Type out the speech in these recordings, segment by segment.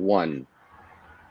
1.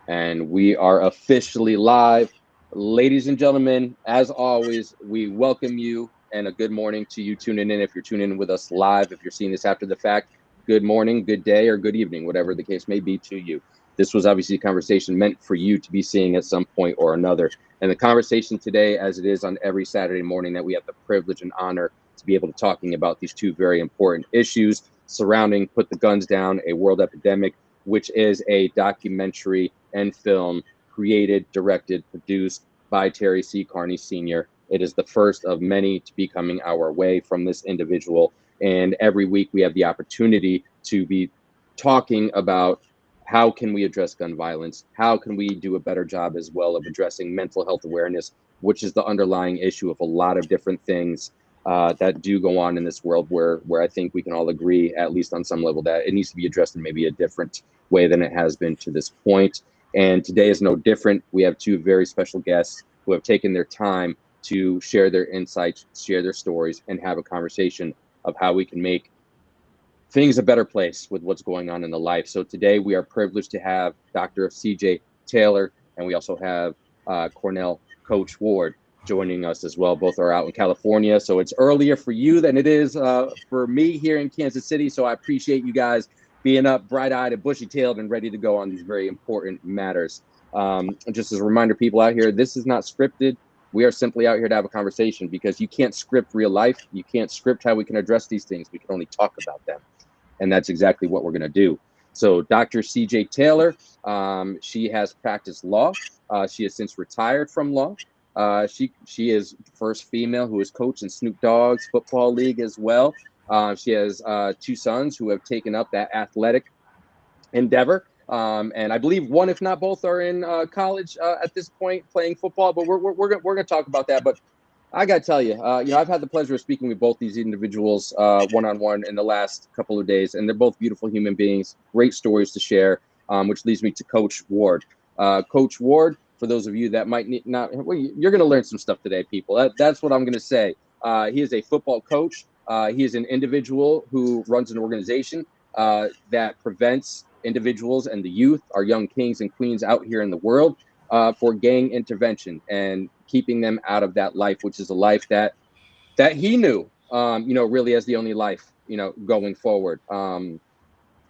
And we are officially live. Ladies and gentlemen, as always, we welcome you and a good morning to you tuning in. If you're tuning in with us live, if you're seeing this after the fact, good morning, good day, or good evening, whatever the case may be to you. This was obviously a conversation meant for you to be seeing at some point or another. And the conversation today, as it is on every Saturday morning, that we have the privilege and honor to be able to talking about these two very important issues surrounding Put the Guns Down, a World Epidemic, which is a documentary and film created, directed, produced by Terry C. Carney Sr. It is the first of many to be coming our way from this individual. And every week we have the opportunity to be talking about how can we address gun violence? How can we do a better job as well of addressing mental health awareness, which is the underlying issue of a lot of different things that do go on in this world where I think we can all agree, at least on some level, that it needs to be addressed in maybe a different way than it has been to this point. And today is no different. We have two very special guests who have taken their time to share their insights, share their stories, and have a conversation of how we can make things a better place with what's going on in the life. So today we are privileged to have Dr. CJ Taylor, and we also have Cornell Coach Ward joining us as well. Both are out in California, so it's earlier for you than it is for me here in Kansas City. So I appreciate you guys being up bright-eyed and bushy-tailed and ready to go on these very important matters. Just as a reminder, people out here, this is not scripted. We are simply out here to have a conversation because you can't script real life. You can't script how we can address these things. We can only talk about them. And that's exactly what we're going to do. So Dr. CJ Taylor, she has practiced law. She has since retired from law. She is the first female who has coached in Snoop Dogg's football league as well. She has two sons who have taken up that athletic endeavor. And I believe one, if not both, are in college at this point playing football. But we're going to talk about that. But I got to tell you, I've had the pleasure of speaking with both these individuals one-on-one in the last couple of days, and they're both beautiful human beings, great stories to share, which leads me to Coach Ward. Coach Ward, for those of you that might not, well, you're going to learn some stuff today, people. That's what I'm going to say. He is a football coach. He is an individual who runs an organization that prevents individuals and the youth, our young kings and queens out here in the world, for gang intervention and keeping them out of that life, which is a life that he knew, really as the only life, going forward.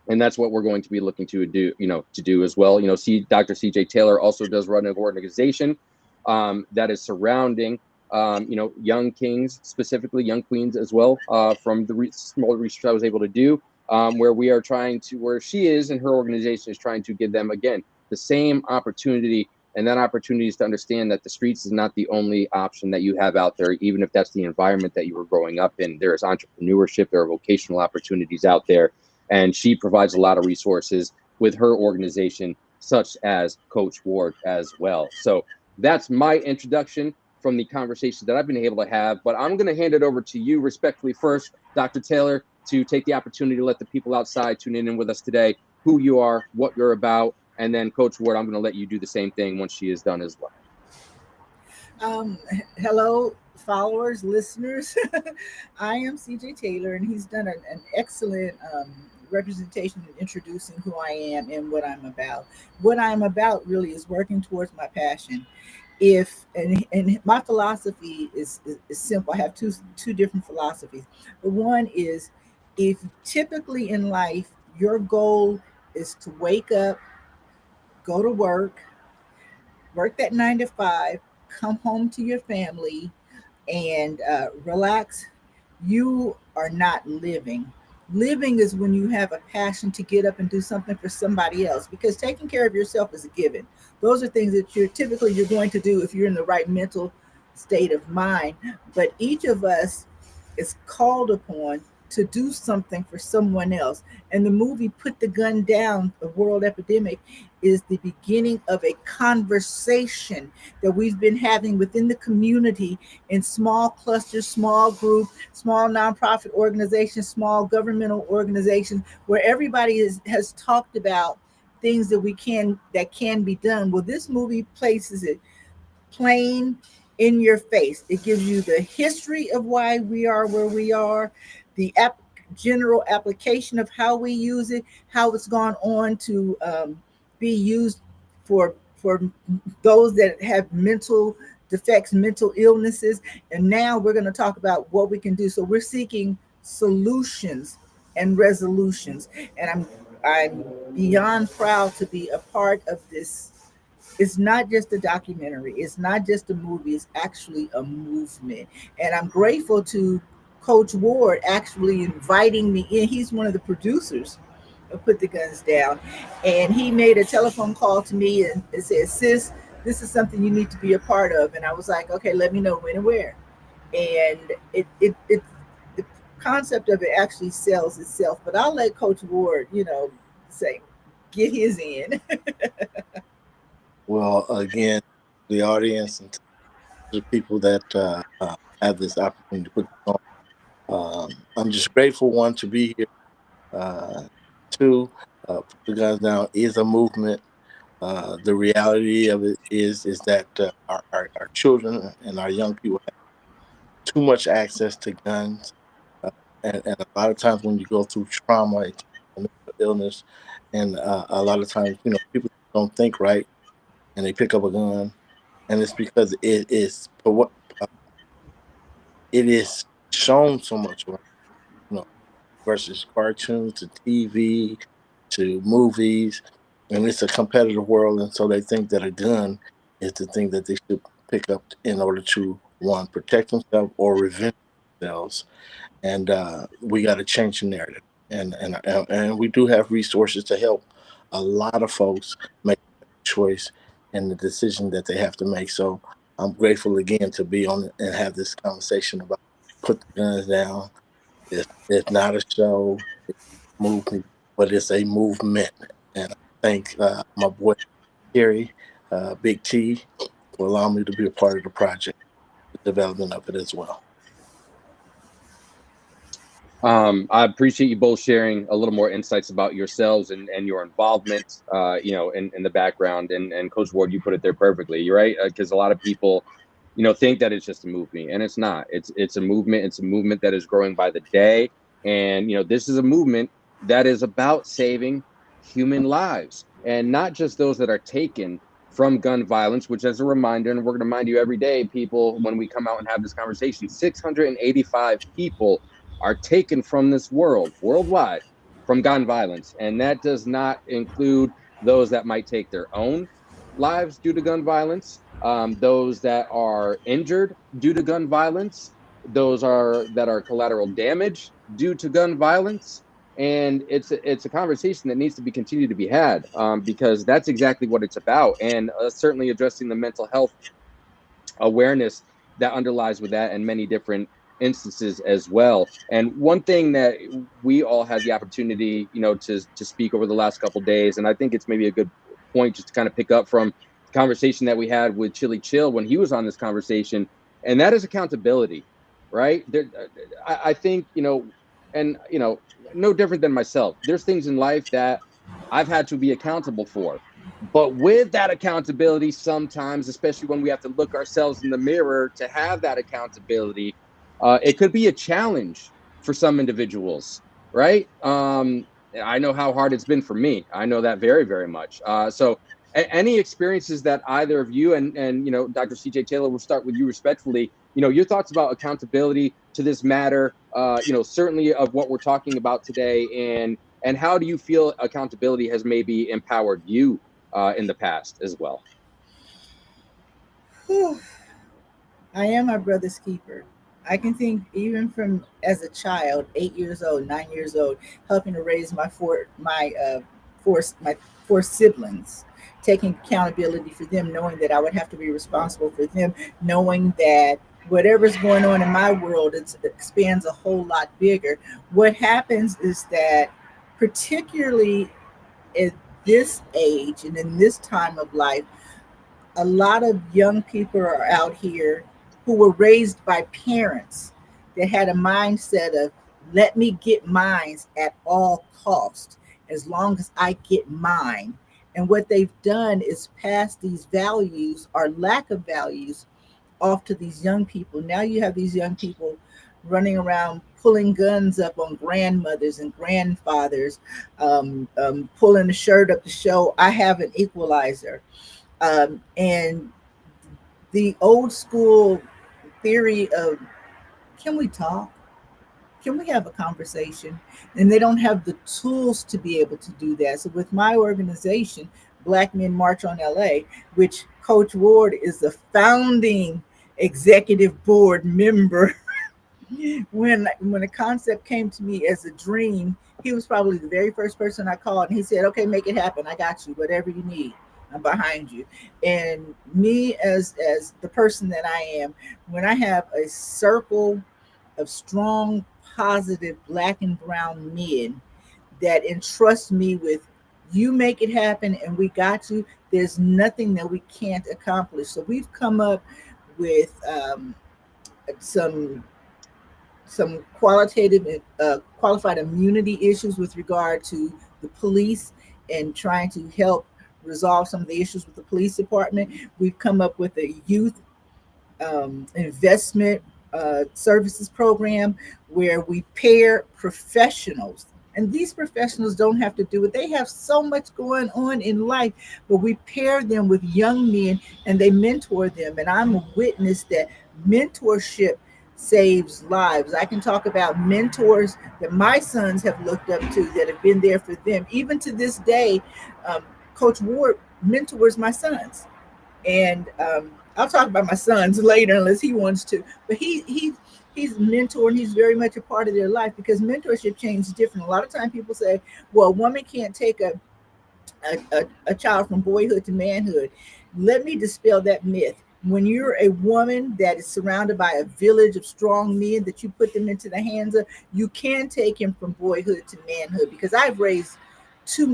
And that's what we're going to be looking to do as well. Dr. CJ Taylor also does run an organization that is surrounding, young kings, specifically young queens as well, from the small research I was able to do, where she is and her organization is trying to give them, again, the same opportunity. And that opportunity is to understand that the streets is not the only option that you have out there, even if that's the environment that you were growing up in. There is entrepreneurship, there are vocational opportunities out there. And she provides a lot of resources with her organization, such as Coach Ward as well. So that's my introduction from the conversation that I've been able to have. But I'm going to hand it over to you respectfully first, Dr. Taylor, to take the opportunity to let the people outside tune in with us today, who you are, what you're about. And then Coach Ward, I'm going to let you do the same thing once she is done as well. Hello, followers, listeners. I am CJ Taylor, and he's done an excellent representation in introducing who I am and what I'm about. What I'm about really is working towards my passion. And my philosophy is simple. I have two different philosophies. The one is, if typically in life your goal is to wake up, go to work that 9 to 5, come home to your family, and relax, you are not living. Living is when you have a passion to get up and do something for somebody else, because taking care of yourself is a given. Those are things that you're going to do if you're in the right mental state of mind. But each of us is called upon to do something for someone else. And the movie Put the Gun Down, The World Epidemic, is the beginning of a conversation that we've been having within the community in small clusters, small group, small nonprofit organizations, small governmental organizations, where everybody has talked about things that can be done. Well, this movie places it plain in your face. It gives you the history of why we are where we are, the general application of how we use it, how it's gone on to be used for those that have mental defects, mental illnesses. And now we're going to talk about what we can do. So we're seeking solutions and resolutions. And I'm beyond proud to be a part of this. It's not just a documentary, it's not just a movie, it's actually a movement. And I'm grateful to Coach Ward actually inviting me in. He's one of the producers of Put the Guns Down. And he made a telephone call to me and it said, Sis, this is something you need to be a part of. And I was like, okay, let me know when and where. And it the concept of it actually sells itself. But I'll let Coach Ward, say, get his in. Well, again, the audience and to the people that have this opportunity to put this on. I'm just grateful, one, to be here. Two, Put the Guns Down is a movement. The reality of it is that our children and our young people have too much access to guns. Uh, and a lot of times when you go through trauma, it's a mental illness, and a lot of times, people don't think right and they pick up a gun, and it's because uh, it is shown so much, you know, versus cartoons to TV to movies, and it's a competitive world, and so they think that a gun is the thing that they should pick up in order to, one, protect themselves or revenge themselves, and we got to change the narrative, and we do have resources to help a lot of folks make a choice in the decision that they have to make. So I'm grateful again to be on and have this conversation about put the guns down. It's not a show, it's a movie, but it's a movement. And I thank my boy Kerry, Big T, for allowing me to be a part of the project, the development of it as well. I appreciate you both sharing a little more insights about yourselves and your involvement, in the background. And Coach Ward, you put it there perfectly. You're right, because a lot of people, think that it's just a movement, and it's not. It's a movement. It's a movement that is growing by the day, and this is a movement that is about saving human lives, and not just those that are taken from gun violence. Which, as a reminder, and we're going to remind you every day, people, when we come out and have this conversation, 685 people are taken from this world worldwide from gun violence. And that does not include those that might take their own lives due to gun violence, those that are injured due to gun violence, those are that are collateral damage due to gun violence. And it's a conversation that needs to be continued to be had, because that's exactly what it's about. And certainly addressing the mental health awareness that underlies with that and many different instances as well. And one thing that we all had the opportunity, to speak over the last couple of days, and I think it's maybe a good point just to kind of pick up from the conversation that we had with Chili Chill when he was on this conversation, and that is accountability, right? I think, and no different than myself. There's things in life that I've had to be accountable for, but with that accountability, sometimes, especially when we have to look ourselves in the mirror to have that accountability, it could be a challenge for some individuals, right? I know how hard it's been for me. I know that very, very much. So, any experiences that either of you and Dr. CJ Taylor, will start with you respectfully. Your thoughts about accountability to this matter. Certainly of what we're talking about today, and how do you feel accountability has maybe empowered you in the past as well? I am my brother's keeper. I can think even from as a child, 8 years old, 9 years old, helping to raise my four siblings, taking accountability for them, knowing that I would have to be responsible for them, knowing that whatever's going on in my world, it expands a whole lot bigger. What happens is that, particularly at this age and in this time of life, a lot of young people are out here who were raised by parents that had a mindset of let me get mine at all cost as long as I get mine. And what they've done is pass these values or lack of values off to these young people. Now you have these young people running around pulling guns up on grandmothers and grandfathers, pulling the shirt up to show I have an equalizer. And the old school theory of, can we talk? Can we have a conversation? And they don't have the tools to be able to do that. So with my organization, Black Men March on LA, which Coach Ward is the founding executive board member, when the concept came to me as a dream, he was probably the very first person I called, and he said, "Okay, make it happen. I got you. Whatever you need, I'm behind you." And me, as the person that I am, when I have a circle of strong, positive black and brown men that entrust me with, you make it happen and we got you, there's nothing that we can't accomplish. So we've come up with some qualitative qualified immunity issues with regard to the police and trying to help resolve some of the issues with the police department. We've come up with a youth investment services program where we pair professionals. And these professionals don't have to do it. They have so much going on in life, but we pair them with young men and they mentor them. And I'm a witness that mentorship saves lives. I can talk about mentors that my sons have looked up to that have been there for them. Even to this day, Coach Ward mentors my sons, and I'll talk about my sons later unless he wants to. But he's mentoring. He's very much a part of their life because mentorship changes different. A lot of times people say, "Well, a woman can't take a child from boyhood to manhood." Let me dispel that myth. When you're a woman that is surrounded by a village of strong men that you put them into the hands of, you can take him from boyhood to manhood. Because I've raised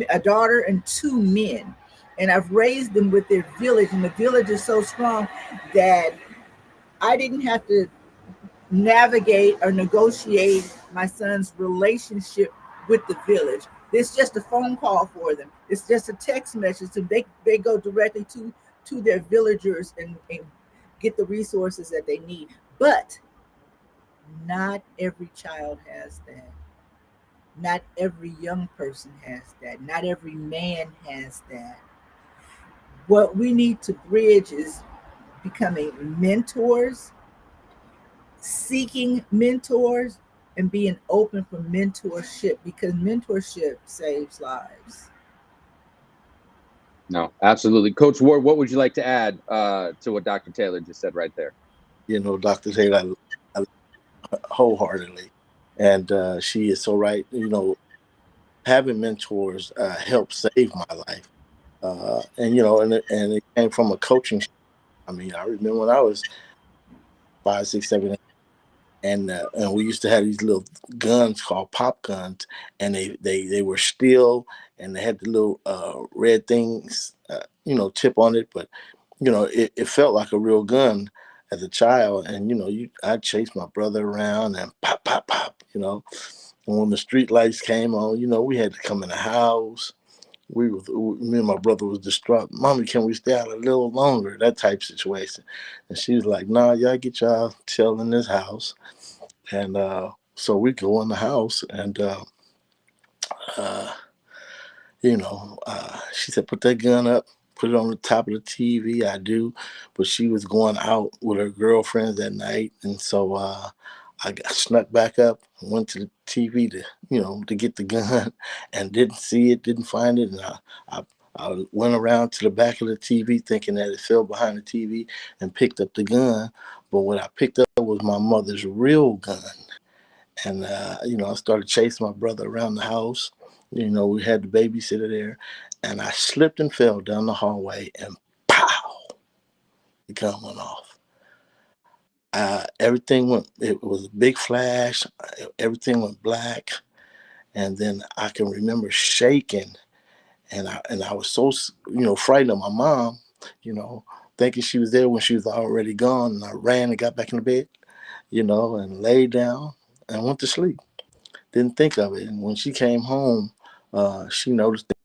a daughter and two men, and I've raised them with their village, and the village is so strong that I didn't have to navigate or negotiate my son's relationship with the village. It's just a phone call for them. It's just a text message. So they go directly to their villagers and get the resources that they need. But not every child has that. Not every young person has that. Not every man has that. What we need to bridge is becoming mentors, seeking mentors, and being open for mentorship because mentorship saves lives. No, absolutely. Coach Ward, what would you like to add to what Dr. Taylor just said right there? Dr. Taylor, I wholeheartedly, and she is so right. Having mentors helped save my life, and it came from a coaching. I mean, I remember when I was 5, 6, 7, and we used to have these little guns called pop guns, and they were steel, and they had the little red things, tip on it, but it felt like a real gun as a child, and I'd chase my brother around and pop, pop, pop, and when the street lights came on, we had to come in the house. Me and my brother was distraught. Mommy, can we stay out a little longer? That type situation. And she was like, nah, y'all get y'all chill in this house. And so we go in the house, and uh, she said, put that gun up, put it on the top of the TV. I do, but she was going out with her girlfriends that night, and so I got snuck back up and went to the TV to get the gun, and didn't see it, didn't find it, and I I went around to the back of the TV thinking that it fell behind the TV and picked up the gun. But what I picked up was my mother's real gun. And, I started chasing my brother around the house. We had the babysitter there. And I slipped and fell down the hallway and pow, the gun went off. Everything went, it was a big flash. Everything went black. And then I can remember shaking. And I was so frightened of my mom, you know, thinking she was there when she was already gone. And I ran and got back in the bed, and laid down and went to sleep. Didn't think of it. And when she came home, she noticed that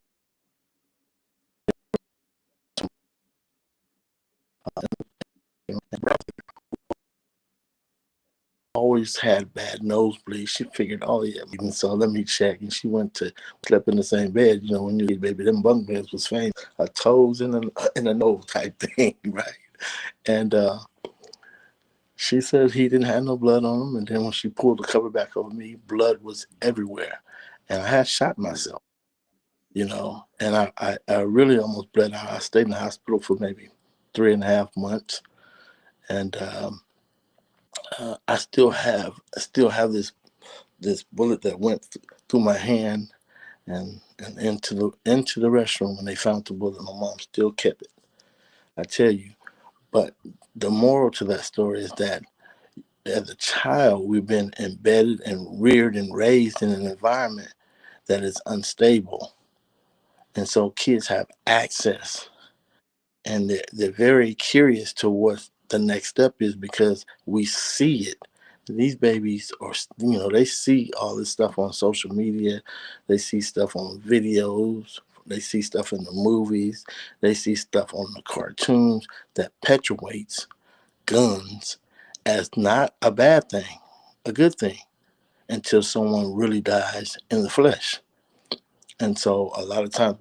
always always had bad nosebleeds. She figured, oh yeah, and so let me check. And she went to slept in the same bed. You know, when you baby, them bunk beds was famous. Toes in a nose type thing, right? And she said he didn't have no blood on him. And then when she pulled the cover back over me, blood was everywhere, and I had shot myself. You know, and I really almost bled out. I stayed in the hospital for maybe 3.5 months, and I still have this bullet that went through my hand and into the restroom. When they found the bullet, my mom still kept it. I tell you. But the moral to that story is that as a child, we've been embedded and reared and raised in an environment that is unstable, and so kids have access, and they're very curious to what the next step is because we see it. These babies are, they see all this stuff on social media. They see stuff on videos. They see stuff in the movies. They see stuff on the cartoons that perpetuates guns as not a bad thing, a good thing, until someone really dies in the flesh. And so a lot of times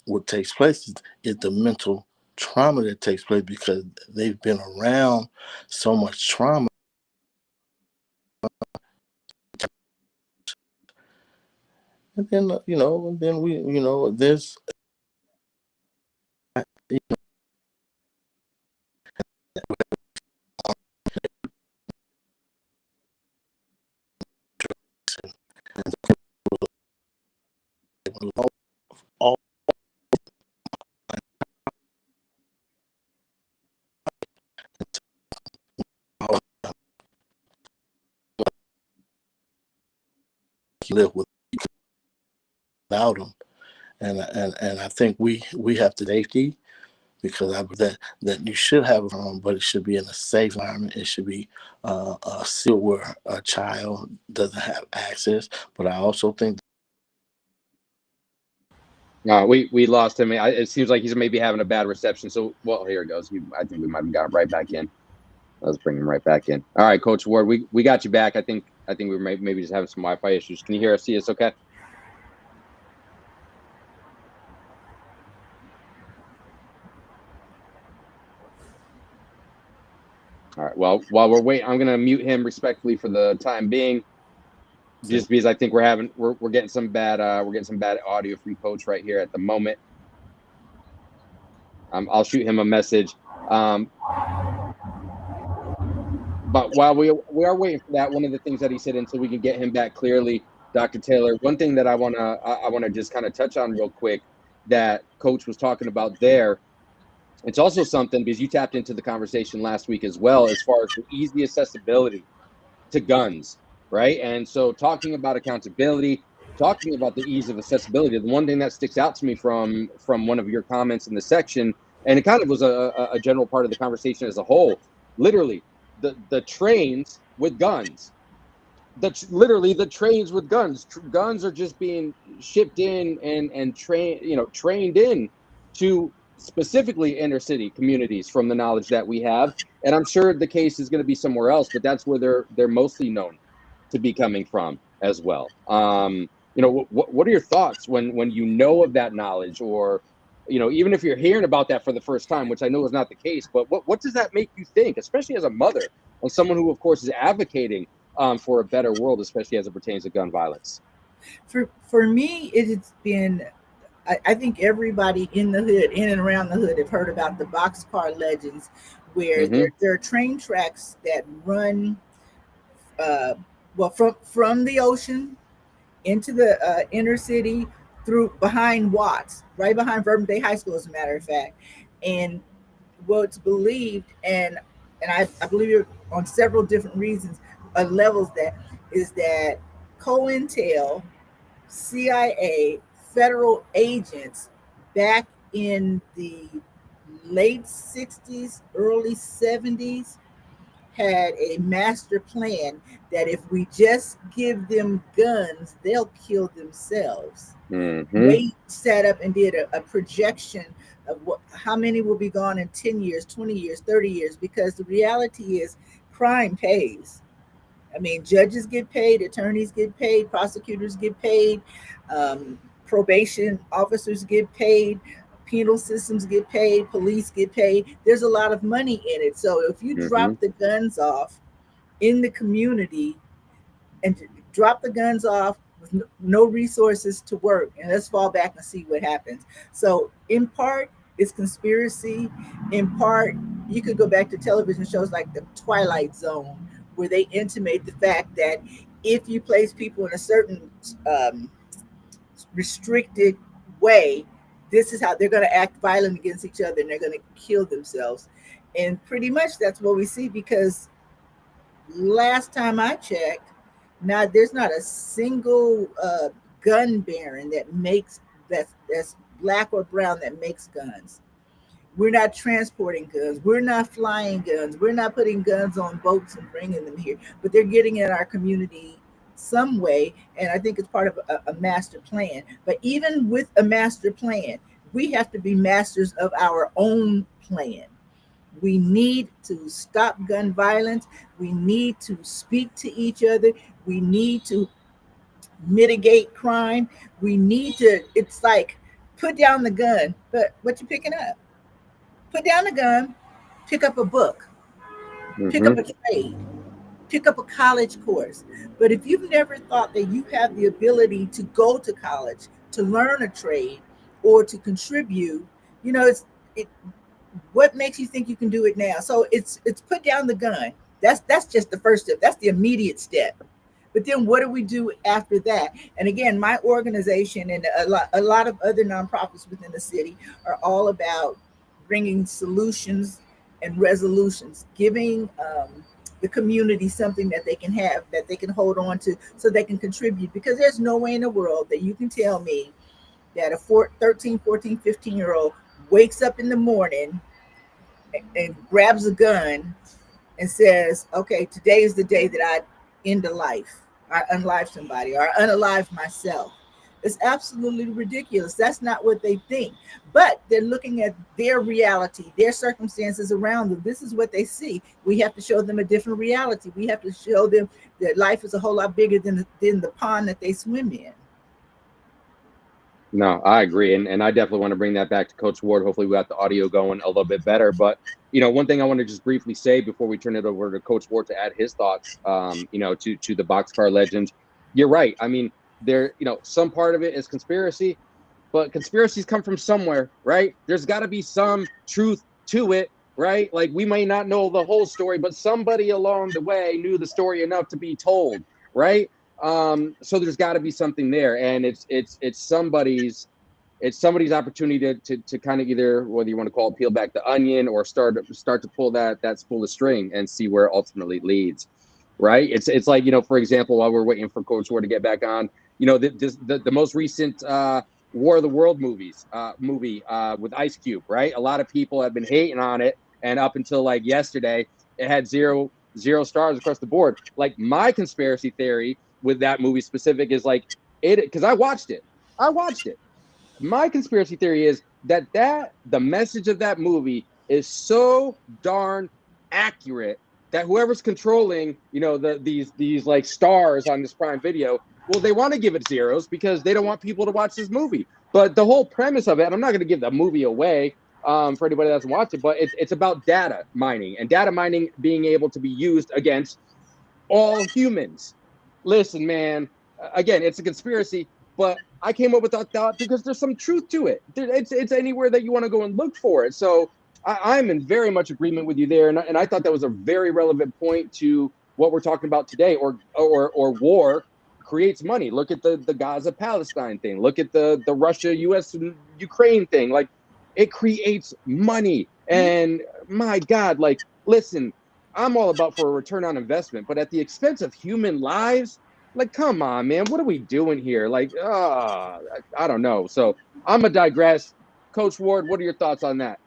what takes place is the mental trauma that takes place because they've been around so much trauma. And then, and then there's, you know, all live without them. And I think we have the safety because I believe that you should have a home, but it should be in a safe environment. It should be still where a child doesn't have access. But I also think We lost him. It seems like he's maybe having a bad reception. So, well, here it goes. I think we might have got him right back in. Let's bring him right back in. All right, Coach Ward, we got you back. I think we were maybe just having some Wi-Fi issues. Can you hear us? See us? Okay. All right. Well, while we're waiting, I'm gonna mute him respectfully for the time being, just because I think we're getting some bad audio from Coach right here at the moment. I'll shoot him a message. But while we are waiting for that, one of the things that he said until we can get him back clearly, Dr. Taylor, one thing that I wanna just kind of touch on real quick that Coach was talking about there. It's also something because you tapped into the conversation last week as well, as far as the easy accessibility to guns, right? And so talking about accountability, talking about the ease of accessibility, the one thing that sticks out to me from one of your comments in the section, and it kind of was a general part of the conversation as a whole, literally the trains with guns. Literally the trains with guns. Guns are just being shipped in and trained in to specifically inner city communities from the knowledge that we have. And I'm sure the case is going to be somewhere else, but that's where they're mostly known to be coming from as well. What are your thoughts when you know of that knowledge, or even if you're hearing about that for the first time, which I know is not the case, but what does that make you think, especially as a mother and someone who, of course, is advocating for a better world, especially as it pertains to gun violence? For me, it has been. I think everybody in the hood, in and around the hood, have heard about the boxcar legends, where there are train tracks that run, from the ocean into the inner city through behind Watts, right behind Vernon Day High School, as a matter of fact. And what's believed, and I believe it on several different reasons, levels, that is that COINTEL, CIA, federal agents back in the late 60s, early 70s had a master plan that if we just give them guns, they'll kill themselves. They sat up and did a projection of how many will be gone in 10 years, 20 years, 30 years, because the reality is crime pays. I mean, judges get paid, attorneys get paid, prosecutors get paid, probation officers get paid, penal systems get paid, police get paid. There's a lot of money in it. So if you Mm-hmm. drop the guns off in the community and drop the guns off with no resources to work, and let's fall back and see what happens. So in part it's conspiracy, in part you could go back to television shows like the Twilight Zone, where they intimate the fact that if you place people in a certain restricted way, this is how they're going to act violent against each other and they're going to kill themselves. And pretty much that's what we see, because last time I checked, now there's not a single gun baron that makes that's black or brown that makes guns. We're not transporting guns. We're not flying guns. We're not putting guns on boats and bringing them here. But they're getting in our community some way, and I think it's part of a master plan. But even with a master plan, we have to be masters of our own plan. We need to stop gun violence. We need to speak to each other. We need to mitigate crime. We need to, it's like, put down the gun, but what you picking up? Put down the gun, pick up a book, pick Mm-hmm. up a trade, pick up a college course. But if you've never thought that you have the ability to go to college, to learn a trade, or to contribute, you know, it, what makes you think you can do it now? So it's put down the gun. That's just the first step. That's the immediate step. But then what do we do after that? And again, my organization and a lot of other nonprofits within the city are all about bringing solutions and resolutions, giving the community something that they can have, that they can hold on to, so they can contribute. Because there's no way in the world that you can tell me that a 13, 14, 15-year old wakes up in the morning and grabs a gun and says, okay, today is the day that I end a life, I unlife somebody, or I unalive myself. It's absolutely ridiculous. That's not what they think. But they're looking at their reality, their circumstances around them. This is what they see. We have to show them a different reality. We have to show them that life is a whole lot bigger than the pond that they swim in. No, I agree, and I definitely want to bring that back to Coach Ward. Hopefully, we got the audio going a little bit better. But one thing I want to just briefly say before we turn it over to Coach Ward to add his thoughts, to the boxcar legends. You're right. I mean, some part of it is conspiracy, but conspiracies come from somewhere, right? There's got to be some truth to it, right? Like, we may not know the whole story, but somebody along the way knew the story enough to be told, right? So there's got to be something there, and it's somebody's opportunity to kind of, either whether you want to call it peel back the onion or start to pull that spool of string and see where it ultimately leads, right? It's like, for example, while we're waiting for Coach Ward to get back on, the most recent War of the World movie with Ice Cube, right? A lot of people have been hating on it, and up until like yesterday, it had zero stars across the board. Like, my conspiracy theory with that movie specific is like, it, because I watched it. My conspiracy theory is that the message of that movie is so darn accurate that whoever's controlling, these like stars on this Prime Video, well, they want to give it zeros because they don't want people to watch this movie. But the whole premise of it, and I'm not going to give the movie away for anybody that doesn't watch it, but it's about data mining, and data mining being able to be used against all humans. Listen, man, again, it's a conspiracy, but I came up with that thought because there's some truth to it. It's anywhere that you want to go and look for it. So I'm in very much agreement with you there, and I thought that was a very relevant point to what we're talking about today. Or war creates money. Look at the Gaza Palestine thing. Look at the Russia US Ukraine thing. Like, it creates money, and my God, like, listen, I'm all about for a return on investment, but at the expense of human lives, like, come on, man, what are we doing here? Like, I don't know. So I'm gonna digress. Coach Ward, what are your thoughts on that?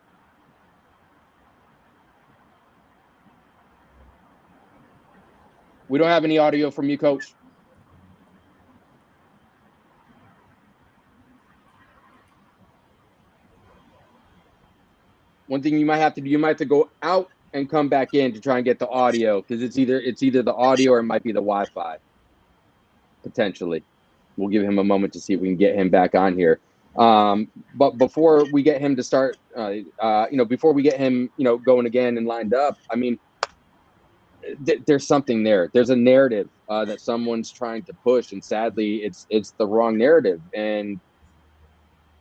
We don't have any audio from you, Coach. One thing you might have to do, you might have to go out and come back in to try and get the audio, because it's either the audio or it might be the Wi-Fi potentially. We'll give him a moment to see if we can get him back on here. But before we get him to start, before we get him, going again and lined up, I mean, there's something there. There's a narrative that someone's trying to push, and sadly, it's the wrong narrative. And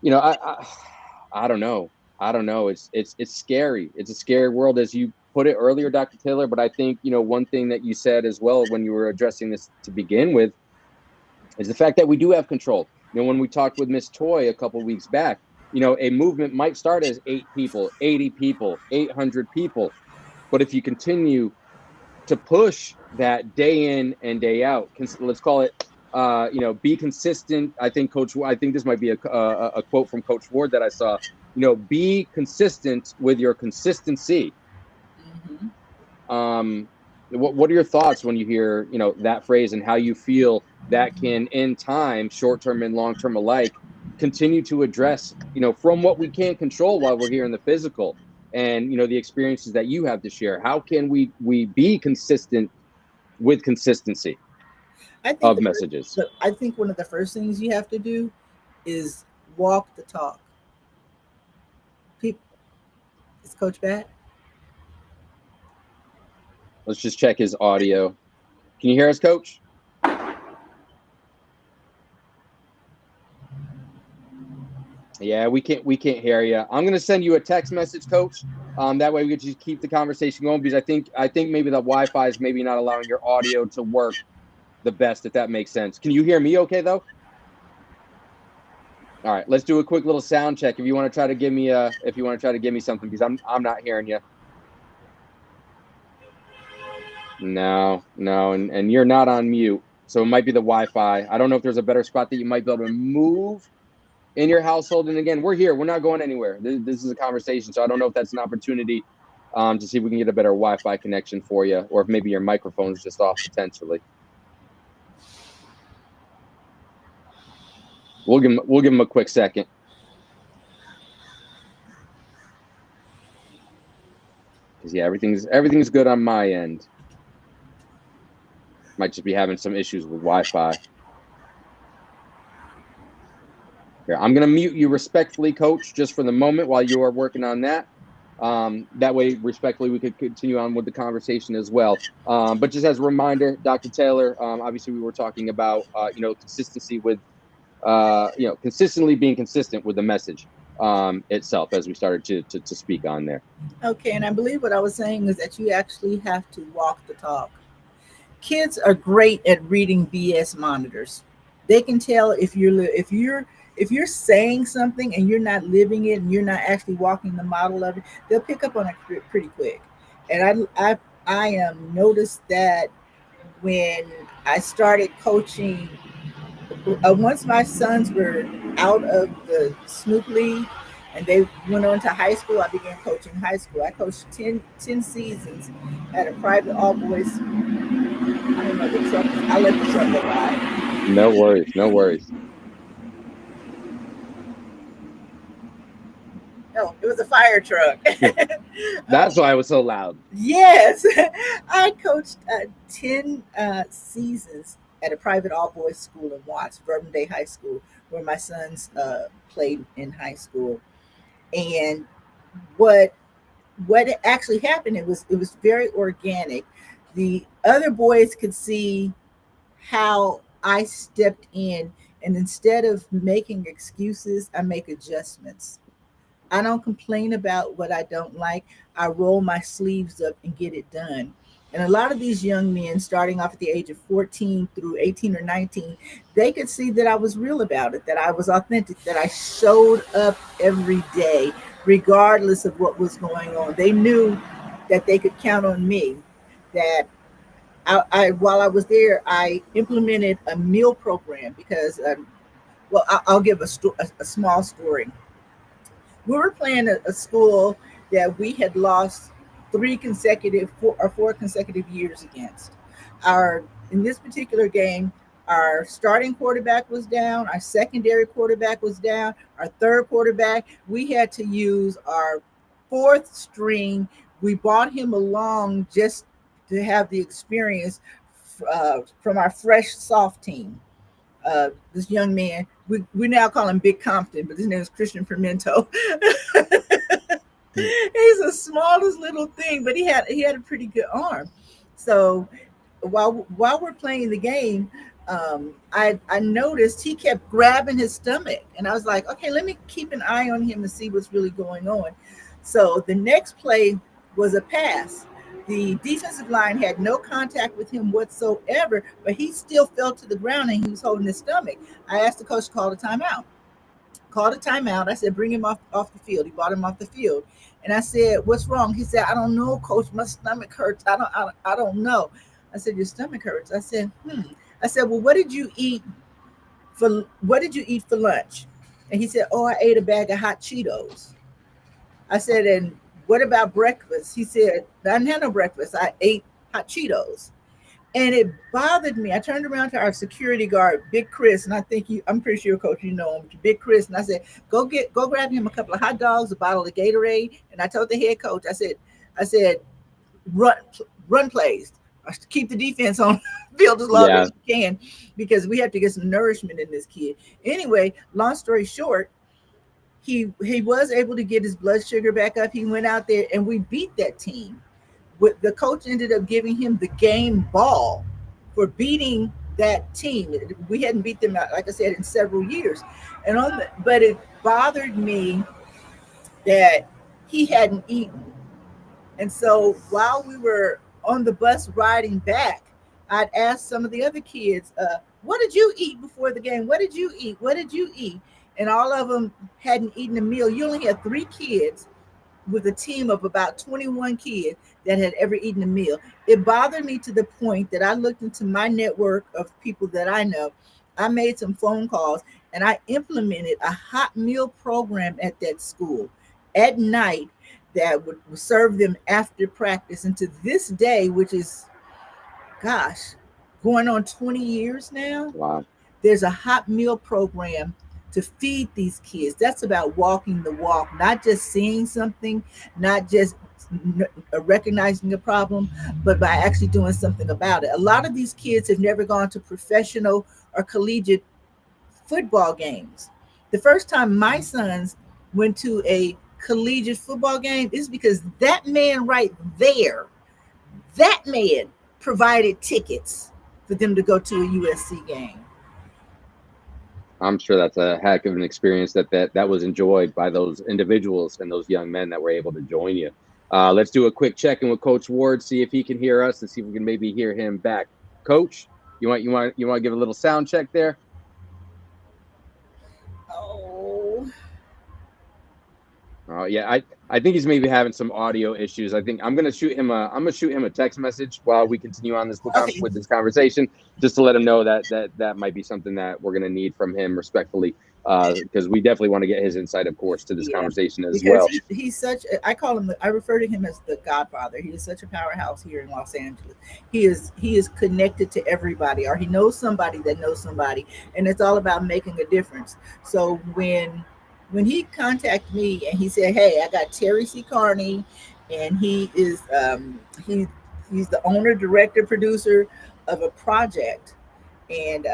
I don't know. I don't know. It's scary. It's a scary world, as you put it earlier, Dr. Taylor. But I think one thing that you said as well when you were addressing this to begin with is the fact that we do have control. When we talked with Miss Toy a couple of weeks back, a movement might start as 8 people, 80 people, 800 people, but if you continue to push that day in and day out, let's call it, be consistent. I think this might be a quote from Coach Ward that I saw. Be consistent with your consistency. Mm-hmm. What are your thoughts when you hear that phrase, and how you feel that can, in time, short term and long term alike, continue to address from what we can't control while we're here in the physical, and the experiences that you have to share? How can we be consistent with consistency I think of messages? I think one of the first things you have to do is walk the talk. People, is Coach back? Let's just check his audio. Can you hear us, Coach? Yeah, we can't hear you. I'm gonna send you a text message, Coach. That way we could just keep the conversation going, because I think maybe the Wi-Fi is maybe not allowing your audio to work the best, if that makes sense. Can you hear me okay though? All right, let's do a quick little sound check. If you want to try to give me something, because I'm not hearing you. No, and you're not on mute, so it might be the Wi-Fi. I don't know if there's a better spot that you might be able to move in your household. And again, we're here. We're not going anywhere. This is a conversation, so I don't know if that's an opportunity to see if we can get a better Wi-Fi connection for you, or if maybe your microphone's just off potentially. We'll give him a quick second. Because yeah, everything's good on my end. Might just be having some issues with Wi-Fi. Here, I'm going to mute you respectfully, Coach, just for the moment while you are working on that. That way, respectfully, we could continue on with the conversation as well. But just as a reminder, Dr. Taylor, obviously we were talking about, consistency with, consistently being consistent with the message itself, as we started to speak on there. Okay, and I believe what I was saying is that you actually have to walk the talk. Kids are great at reading BS monitors. They can tell if you're saying something and you're not living it, and you're not actually walking the model of it. They'll pick up on it pretty quick. And I noticed that when I started coaching. Once my sons were out of the Snoop League and they went on to high school, I began coaching high school. I coached 10 seasons at a private all boys. I don't know the truck. I let the truck go by. No worries. No, it was a fire truck. That's why it was so loud. Yes, I coached 10 seasons at a private all boys school in Watts, Bourbon Day High School, where my sons played in high school. And what actually happened, it was very organic. The other boys could see how I stepped in, and instead of making excuses, I make adjustments. I don't complain about what I don't like. I roll my sleeves up and get it done. And a lot of these young men, starting off at the age of 14 through 18 or 19, they could see that I was real about it, that I was authentic, that I showed up every day, regardless of what was going on. They knew that they could count on me, that while I was there, I implemented a meal program because, I'll give a small story. We were playing a school that we had lost four consecutive years against. In this particular game, our starting quarterback was down, our secondary quarterback was down, our third quarterback. We had to use our fourth string We brought him along just to have the experience from our fresh soft team. This young man, we now call him Big Compton, but his name is Christian Pimento. He's the smallest little thing, but he had a pretty good arm. So while we're playing the game, I noticed he kept grabbing his stomach, and I was like, okay, let me keep an eye on him and see what's really going on. So the next play was a pass. The defensive line had no contact with him whatsoever, but he still fell to the ground and he was holding his stomach. I asked the coach to call a timeout. Called a timeout. I said, bring him off the field. He brought him off the field. And I said, what's wrong? He said, I don't know, coach. My stomach hurts. I don't know. I said, your stomach hurts. I said, I said, well, what did you eat for lunch? And he said, oh, I ate a bag of hot Cheetos. I said, and what about breakfast? He said, I didn't have no breakfast. I ate hot Cheetos. And it bothered me. I turned around to our security guard, Big Chris, and I'm pretty sure, Coach, you know him, Big Chris. And I said, go grab him a couple of hot dogs, a bottle of Gatorade. And I told the head coach, I said, run plays. Keep the defense on field as long Yeah. as you can, because we have to get some nourishment in this kid. Anyway, long story short, he was able to get his blood sugar back up. He went out there and we beat that team. The coach ended up giving him the game ball for beating that team. We hadn't beat them, like I said, in several years. But it bothered me that he hadn't eaten. And so while we were on the bus riding back, I'd asked some of the other kids, what did you eat before the game? What did you eat? What did you eat? And all of them hadn't eaten a meal. You only had 3 kids with a team of about 21 kids that had ever eaten a meal. It bothered me to the point that I looked into my network of people that I know. I made some phone calls and I implemented a hot meal program at that school at night that would serve them after practice. And to this day, which is, gosh, going on 20 years now, Wow. there's a hot meal program to feed these kids. That's about walking the walk, not just seeing something, not just recognizing a problem, but by actually doing something about it. A lot of these kids have never gone to professional or collegiate football games. The first time my sons went to a collegiate football game is because that man right there, that man provided tickets for them to go to a USC game. I'm sure that's a heck of an experience that was enjoyed by those individuals and those young men that were able to join you. Let's do a quick check-in with Coach Ward, see if he can hear us, and see if we can maybe hear him back. Coach, you want to give a little sound check there? Oh, Yeah, I think he's maybe having some audio issues. I think I'm gonna shoot him a text message while we continue on okay. with this conversation, just to let him know that might be something that we're gonna need from him respectfully, because we definitely want to get his insight, of course, to this Yeah, conversation as because well. he's such. I refer to him as the Godfather. He is such a powerhouse here in Los Angeles. He is connected to everybody, or he knows somebody that knows somebody, and it's all about making a difference. So when he contacted me and he said, "Hey, I got Terry C. Carney, and he's the owner, director, producer of a project, and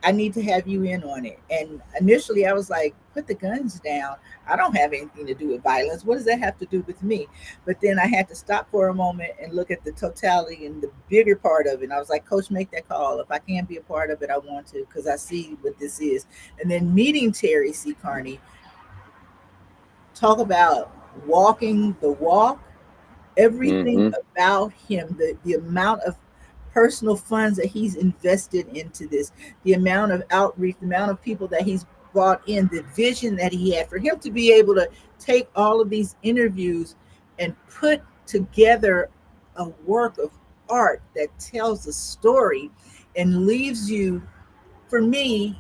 I need to have you in on it." And initially, I was like, "Put the guns down. I don't have anything to do with violence. What does that have to do with me?" But then I had to stop for a moment and look at the totality and the bigger part of it. And I was like, "Coach, make that call. If I can't be a part of it, I want to, because I see what this is." And then meeting Terry C. Carney, talk about walking the walk, everything Hmm. about him, the amount of personal funds that he's invested into this, the amount of outreach, the amount of people that he's brought in, the vision that he had for him to be able to take all of these interviews and put together a work of art that tells a story and leaves you. For me,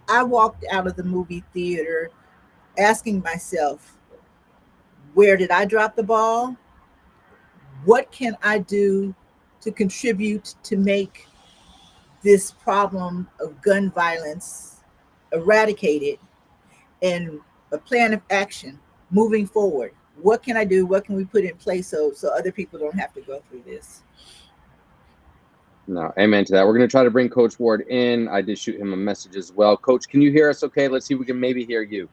I walked out of the movie theater asking myself, where did I drop the ball? What can I do to contribute to make this problem of gun violence eradicated, and a plan of action moving forward? what can I do? What can we put in place so other people don't have to go through this? No, amen to that. We're going to try to bring Coach Ward in. I did shoot him a message as well. Coach, can you hear us okay? Let's see if we can maybe hear you.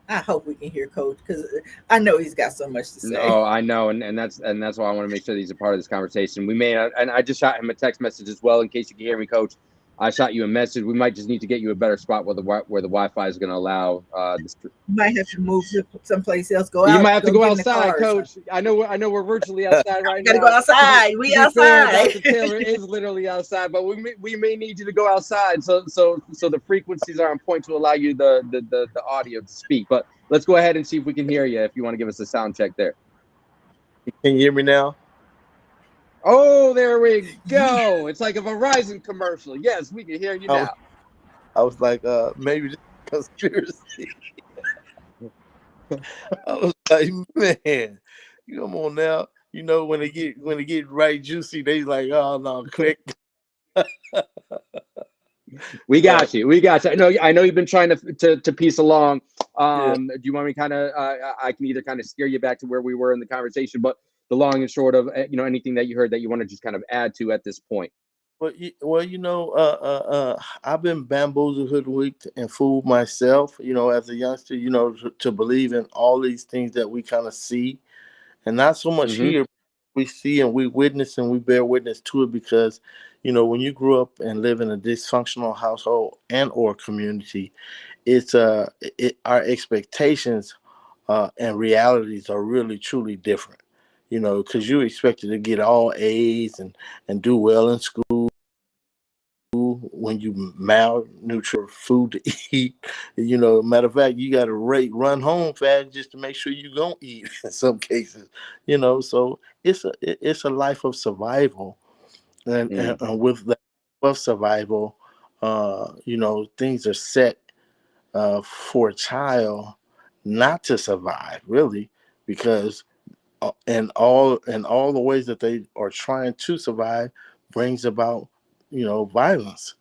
I hope we can hear Coach because I know he's got so much to say. No, I know, and that's why I want to make sure that he's a part of this conversation. We may, and I just shot him a text message as well in case you can hear me, Coach. I shot you a message. We might just need to get you a better spot where the Wi-Fi is going to allow. You might have to move to someplace else. Go You out. might have to go get in the outside, car Coach. I know we're virtually outside right gotta now. go outside. We To be fair, outside. Dr. Taylor is literally outside, but we may need you to go outside so the frequencies are on point to allow you the audio to speak. But let's go ahead and see if we can hear you. If you want to give us a sound check there. Can you hear me now? Oh, there we go. It's like a Verizon commercial. Yes, we can hear you now. I was like, maybe this is conspiracy. I was like, man, come on now. You know, when they get right juicy, they like, oh no, click. We got you. I know you've been trying to piece along. Yeah. Do you want me kind of? I can either kind of steer you back to where we were in the conversation, but the long and short of anything that you heard that you want to just kind of add to at this point. Well, I've been bamboozled, hoodwinked, and fooled myself. As a youngster, to believe in all these things that we kind of see, and not so much here. We see and we witness and we bear witness to it because, when you grew up and live in a dysfunctional household and or community, it's our expectations and realities are really truly different. Because you expected to get all A's and do well in school when you malnutrition food to eat. Matter of fact, you got to run home fast just to make sure you don't eat in some cases. So it's a life of survival, and with that of survival, things are set for a child not to survive really because and all the ways that they are trying to survive brings about violence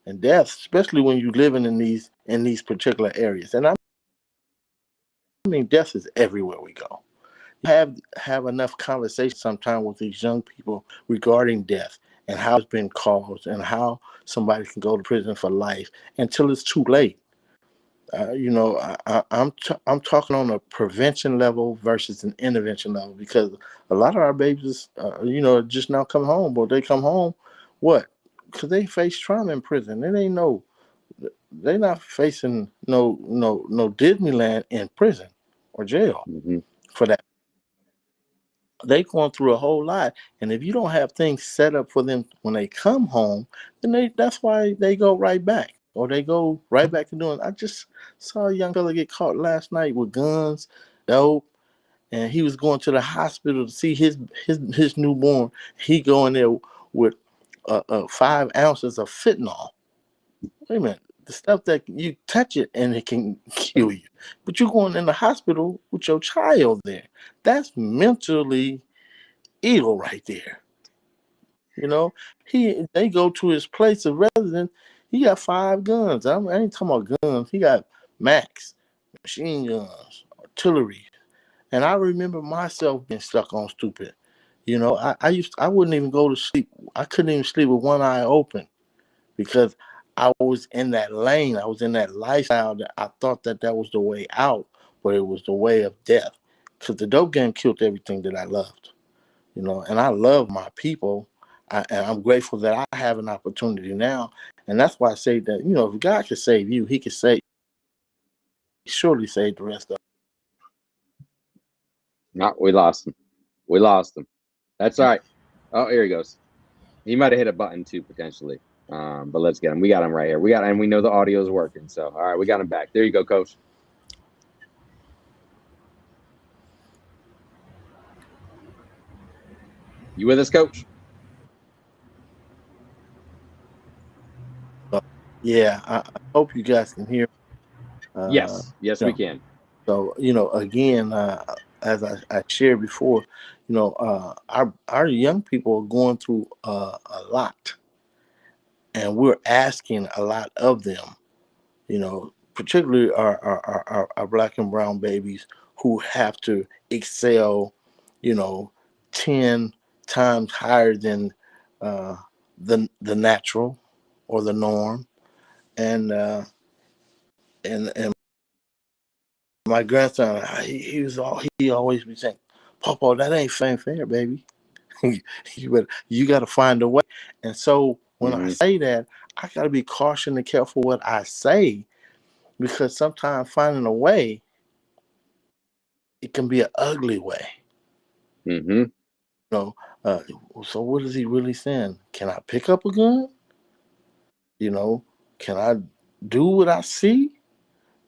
and death, especially when you're living in these particular areas. And I mean, death is everywhere we go. Have enough conversation sometime with these young people regarding death and how it's been caused and how somebody can go to prison for life until it's too late. I'm talking on a prevention level versus an intervention level because a lot of our babies, just now come home, but they come home, what? Because they face trauma in prison. They're not facing no Disneyland in prison or jail for that. They going through a whole lot, and if you don't have things set up for them when they come home, then that's why they go right back, or they go right back to doing. I just saw a young fella get caught last night with guns, dope, and he was going to the hospital to see his newborn. He going there with 5 ounces of fentanyl. Wait a minute. The stuff that you touch it and it can kill you. But you're going in the hospital with your child there. That's mentally ill right there. They go to his place of residence. He got 5 guns. I ain't talking about guns. He got Max, machine guns, artillery. And I remember myself being stuck on stupid. I wouldn't even go to sleep. I couldn't even sleep with one eye open because I was in that lane. I was in that lifestyle that I thought that was the way out, but it was the way of death. Because the dope game killed everything that I loved, and I love my people. And I'm grateful that I have an opportunity now. And that's why I say that, if God could save you, he could surely save the rest of us. No, we lost him. We lost him. That's all right. Oh, here he goes. He might have hit a button too, potentially. But let's get him. We got him right here. And we know the audio is working. So, all right, we got him back. There you go, Coach. You with us, Coach? Yeah, I hope you guys can hear. Yes, we can. So, again, as I shared before, our young people are going through a lot, and we're asking a lot of them. particularly our black and brown babies who have to excel, you know, 10 times higher than uh, the natural or the norm. And and my grandson, he always be saying, "Papa, that ain't fair, baby. You got to find a way." And so when I Hmm. say that, I got to be cautious and careful what I say, because sometimes finding a way, it can be an ugly way. Hmm. You know, uh, so what is he really saying? Can I pick up a gun? You know, can I do what I see?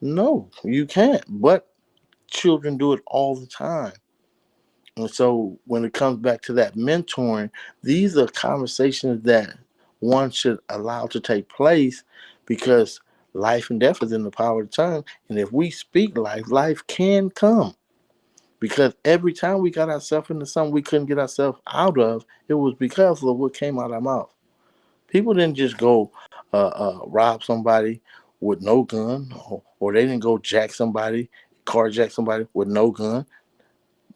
No, you can't. But children do it all the time. And so when it comes back to that mentoring, these are conversations that one should allow to take place, because life and death is in the power of the tongue. And if we speak life, life can come. Because every time we got ourselves into something we couldn't get ourselves out of, it was because of what came out of our mouth. People didn't just go rob somebody with no gun, or they didn't go jack somebody, carjack somebody with no gun.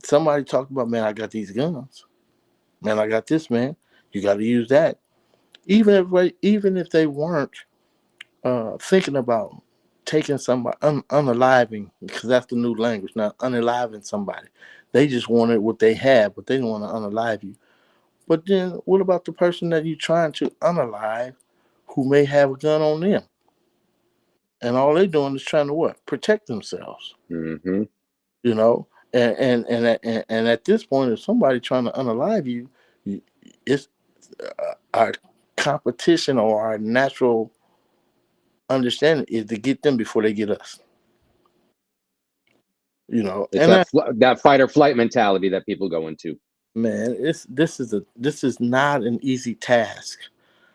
Somebody talked about, man, I got these guns. Man, I got this, man. You got to use that. Even if they weren't thinking about taking somebody, unaliving, because that's the new language now, unaliving somebody. They just wanted what they had, but they didn't want to unalive you. But then what about the person that you're trying to unalive, who may have a gun on them? And all they're doing is trying to what? Protect themselves. Hmm. You know? And at this point, if somebody trying to unalive you, it's our competition, or our natural understanding, is to get them before they get us. You know, It's and that that, that fight or flight mentality that people go into. man, this is not an easy task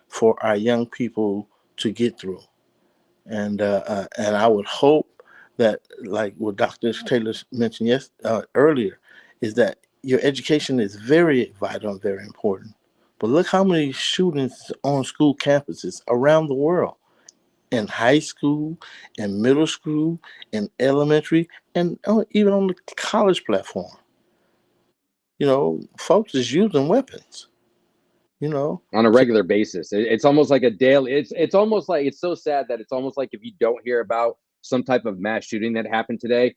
for our young people to get through. And I would hope that, like what Dr. Taylor mentioned earlier, is that your education is very vital and very important. But look how many shootings on school campuses around the world, in high school, in middle school, in elementary, and even on the college platform. You know, folks is using weapons. You know, On a so regular basis. It's almost like a daily. It's almost like, it's so sad that it's almost like if you don't hear about some type of mass shooting that happened today,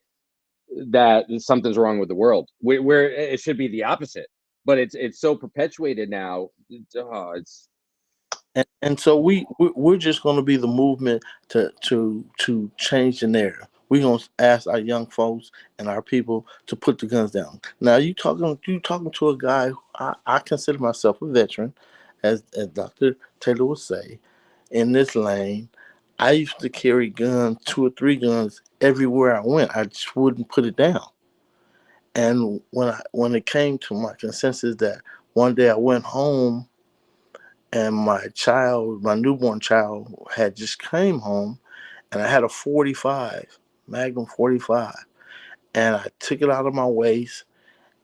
that something's wrong with the world. Where it should be the opposite, but it's so perpetuated now. It's and so we're just going to be the movement to change the narrative. We're going to ask our young folks and our people to put the guns down. Now you talking to a guy. I consider myself a veteran, as Dr. Taylor would say, in this lane. I used to carry guns, 2 or 3 guns, everywhere I went. I just wouldn't put it down. And when it came to my consensus that one day I went home, and my newborn child, had just came home, and I had a 45, Magnum 45, and I took it out of my waist,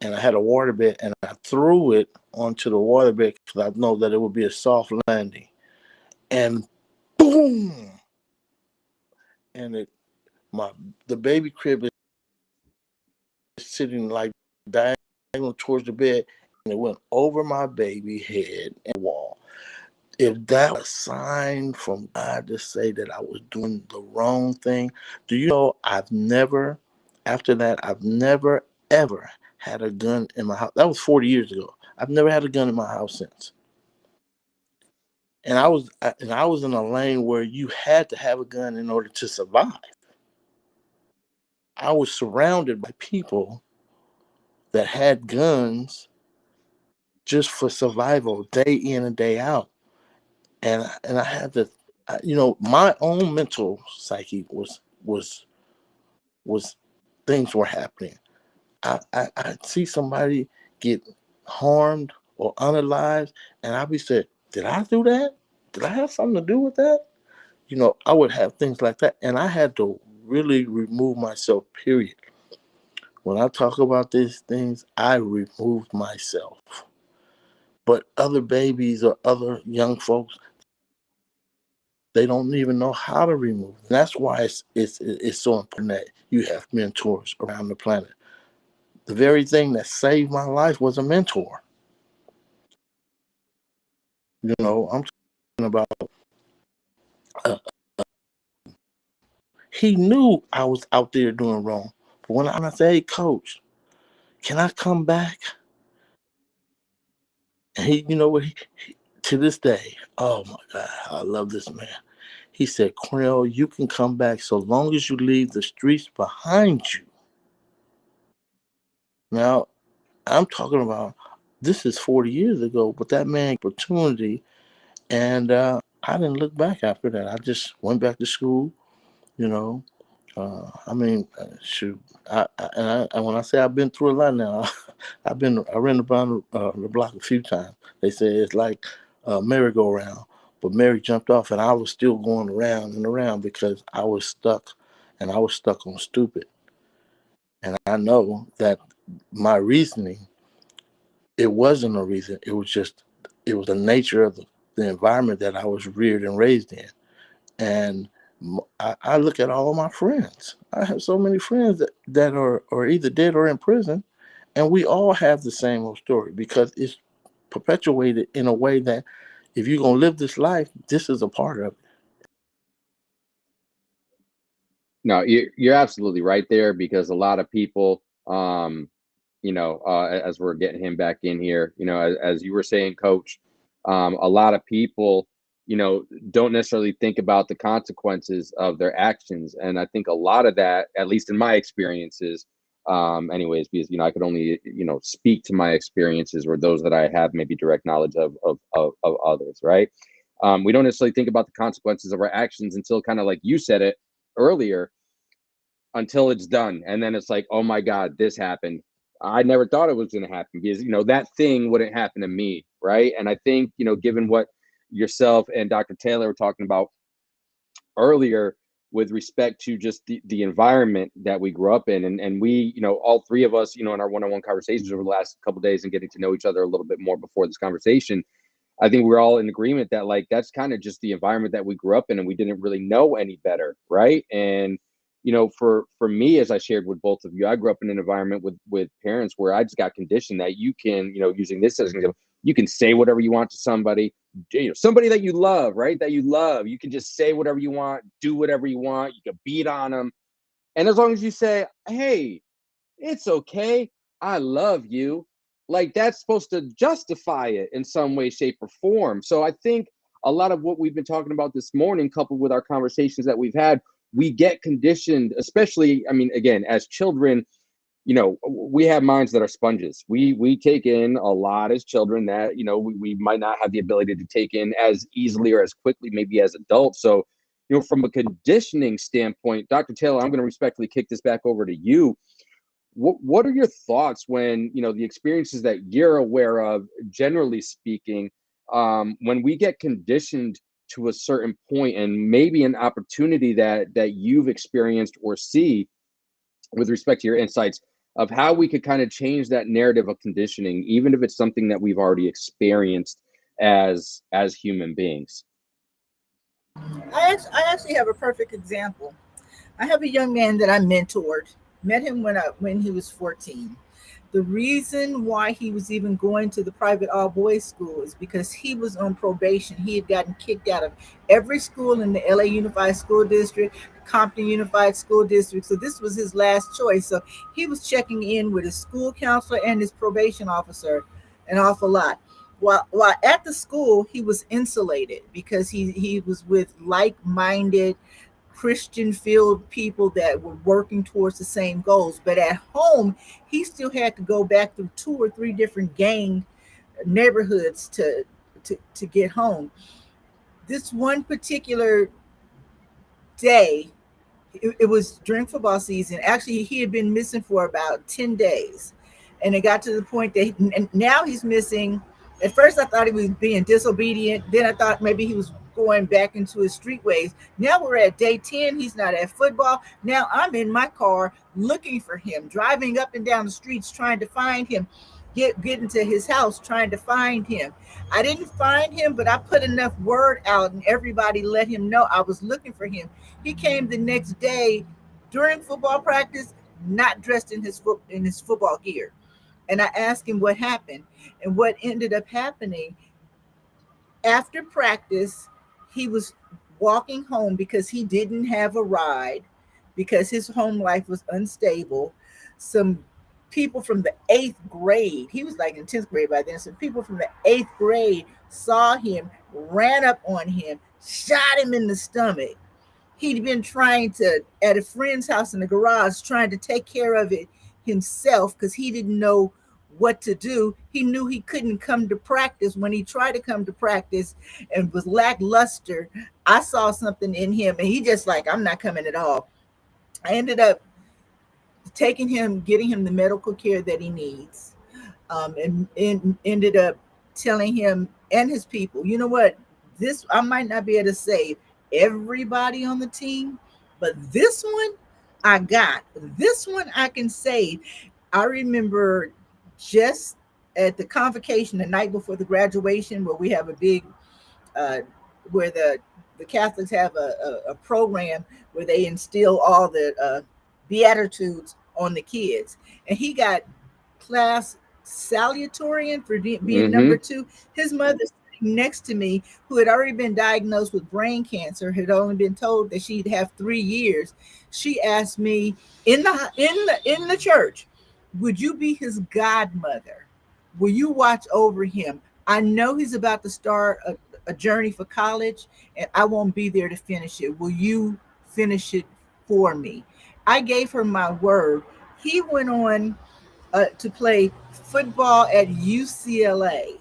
and I had a waterbed, and I threw it onto the waterbed because I know that it would be a soft landing, and boom, and my the baby crib is sitting like diagonal towards the bed, and it went over my baby head and the wall. If that was a sign from God to say that I was doing the wrong thing, do you know after that, I've never, ever had a gun in my house. That was 40 years ago. I've never had a gun in my house since. And I was in a lane where you had to have a gun in order to survive. I was surrounded by people that had guns just for survival, day in and day out. And I had to, my own mental psyche was things were happening. I see somebody get harmed or unalived, and I'd be saying, "Did I do that? Did I have something to do with that?" I would have things like that, and I had to really remove myself. Period. When I talk about these things, I removed myself. But other babies or other young folks, They don't even know how to remove it. And that's why it's so important that you have mentors around the planet. The very thing that saved my life was a mentor. I'm talking about. Uh, he knew I was out there doing wrong, but when I say, "Hey, coach, can I come back?" And you know what? To this day, oh my God, I love this man. He said, "Cornell, you can come back so long as you leave the streets behind you." Now, I'm talking about this is 40 years ago, but that man opportunity, and I didn't look back after that. I just went back to school. You know, shoot. And when I say I've been through a lot now, I ran around the block a few times. They say it's like a merry-go-round, but Mary jumped off, and I was still going around and around because I was stuck, and I was stuck on stupid. And I know that my reasoning, it wasn't a reason. It was the nature of the environment that I was reared and raised in. And I look at all my friends. I have so many friends that are either dead or in prison, and we all have the same old story because it's perpetuated in a way that if you're gonna live this life, this is a part of it. No, you're absolutely right there because a lot of people, as we're getting him back in here, as you were saying, Coach, a lot of people, don't necessarily think about the consequences of their actions, and I think a lot of that, at least in my experiences, anyways, because I could only speak to my experiences or those that I have maybe direct knowledge of others, right? We don't necessarily think about the consequences of our actions until kind of like you said it earlier, until it's done. And then it's like, oh my God, this happened. I never thought it was going to happen because, that thing wouldn't happen to me. Right. And I think, given what yourself and Dr. Taylor were talking about earlier with respect to just the environment that we grew up in. And we, all three of us, in our one-on-one conversations over the last couple of days and getting to know each other a little bit more before this conversation, I think we're all in agreement that like that's kind of just the environment that we grew up in and we didn't really know any better, right? And for me, as I shared with both of you, I grew up in an environment with parents where I just got conditioned that you can, using this as an example, you can say whatever you want to somebody, somebody that you love, right? That you love, you can just say whatever you want, do whatever you want, you can beat on them, and as long as you say, hey, it's okay, I love you, like that's supposed to justify it in some way, shape, or form. So I think a lot of what we've been talking about this morning, coupled with our conversations that we've had, we get conditioned, especially, I mean, again, as children, we have minds that are sponges. We take in a lot as children that, we might not have the ability to take in as easily or as quickly, maybe as adults. So, from a conditioning standpoint, Dr. Taylor, I'm going to respectfully kick this back over to you. What are your thoughts when the experiences that you're aware of, generally speaking, when we get conditioned to a certain point, and maybe an opportunity that you've experienced or see with respect to your insights of how we could kind of change that narrative of conditioning, even if it's something that we've already experienced as human beings? I actually have a perfect example. I have a young man that I mentored. Met him when he was 14. The reason why he was even going to the private all boys school is because he was on probation. He had gotten kicked out of every school in the LA Unified School District, Compton Unified School District. So this was his last choice. So he was checking in with his school counselor and his probation officer an awful lot. While at the school, he was insulated because he was with like-minded Christian filled people that were working towards the same goals. But at home, he still had to go back through 2 or 3 different gang neighborhoods to get home. This one particular day, it was during football season. Actually, he had been missing for about 10 days. And it got to the point that now he's missing. At first, I thought he was being disobedient. Then I thought maybe he was going back into his street ways. Now we're at day 10. He's not at football. Now I'm in my car looking for him, driving up and down the streets trying to find him. get into his house trying to find him. I didn't find him, but I put enough word out and everybody let him know I was looking for him. He came the next day during football practice, not dressed in his football gear. And I asked him what happened. And what ended up happening after practice, he was walking home because he didn't have a ride because his home life was unstable. Some people from the eighth grade, he was like in 10th grade by then. Some people from the eighth grade saw him, ran up on him, shot him in the stomach. He'd been trying to, at a friend's house in the garage, trying to take care of it himself because he didn't know what to do. He knew he couldn't come to practice. When he tried to come to practice and was lackluster, I saw something in him and he just like, I'm not coming at all. I ended up taking him, getting him the medical care that he needs, and ended up telling him and his people, you know what, this I might not be able to save everybody on the team, but this one I got. This one I can save. I remember just at the convocation the night before the graduation, where we have a big uh, where the Catholics have a program where they instill all the beatitudes on the kids, and he got class salutatorian for being number Mm-hmm. two. His mother sitting next to me, who had already been diagnosed with brain cancer, had only been told that she'd have 3 years. She asked me in the church, "Would you be his godmother? Will you watch over him? I know he's about to start a journey for college, and I won't be there to finish it. Will you finish it for me?" I gave her my word. He went on to play football at UCLA,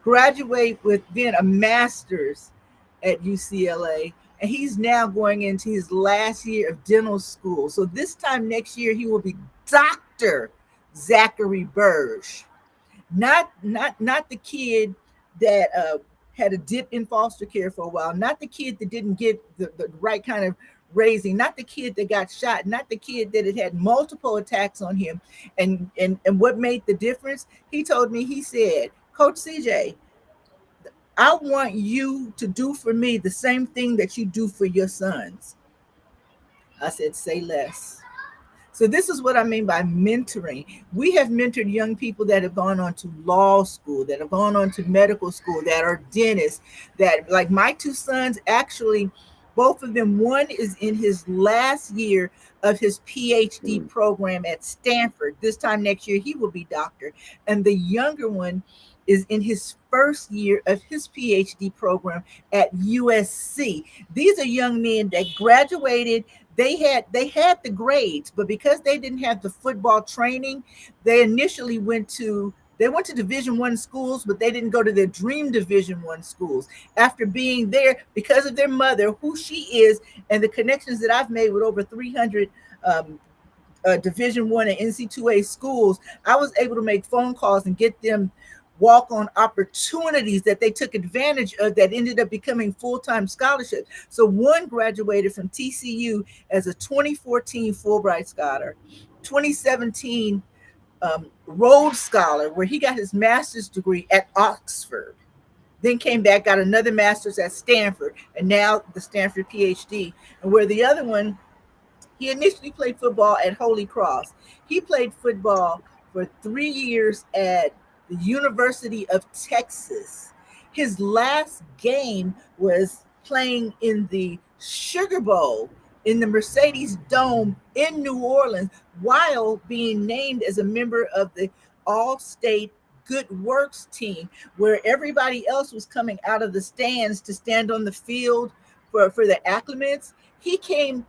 graduate with then a master's at UCLA, and he's now going into his last year of dental school. So this time next year, he will be Dr. Zachary Burge, not the kid that had a dip in foster care for a while, not the kid that didn't get the right kind of raising, not the kid that got shot, not the kid that had multiple attacks on him. And what made the difference? He told me, he said, Coach CJ, I want you to do for me the same thing that you do for your sons. I said, say less. So this is what I mean by mentoring. We have mentored young people that have gone on to law school, that have gone on to medical school, that are dentists, that like my two sons, actually, both of them, one is in his last year of his PhD program at Stanford. This time next year, he will be doctor. And the younger one is in his first year of his PhD program at USC. These are young men that graduated. They had the grades, but because they didn't have the football training, they initially went to Division I schools, but they didn't go to their dream Division I schools. After being there, because of their mother, who she is, and the connections that I've made with over 300 Division I and NC2A schools, I was able to make phone calls and get them walk on opportunities that they took advantage of that ended up becoming full-time scholarships. So one graduated from TCU as a 2014 Fulbright Scholar, 2017 Rhodes Scholar, where he got his master's degree at Oxford, then came back, got another master's at Stanford, and now the Stanford PhD. And where the other one, he initially played football at Holy Cross. He played football for 3 years at the University of Texas. His last game was playing in the Sugar Bowl in the Mercedes Dome in New Orleans while being named as a member of the All State Good Works team, where everybody else was coming out of the stands to stand on the field for the acclimates. He came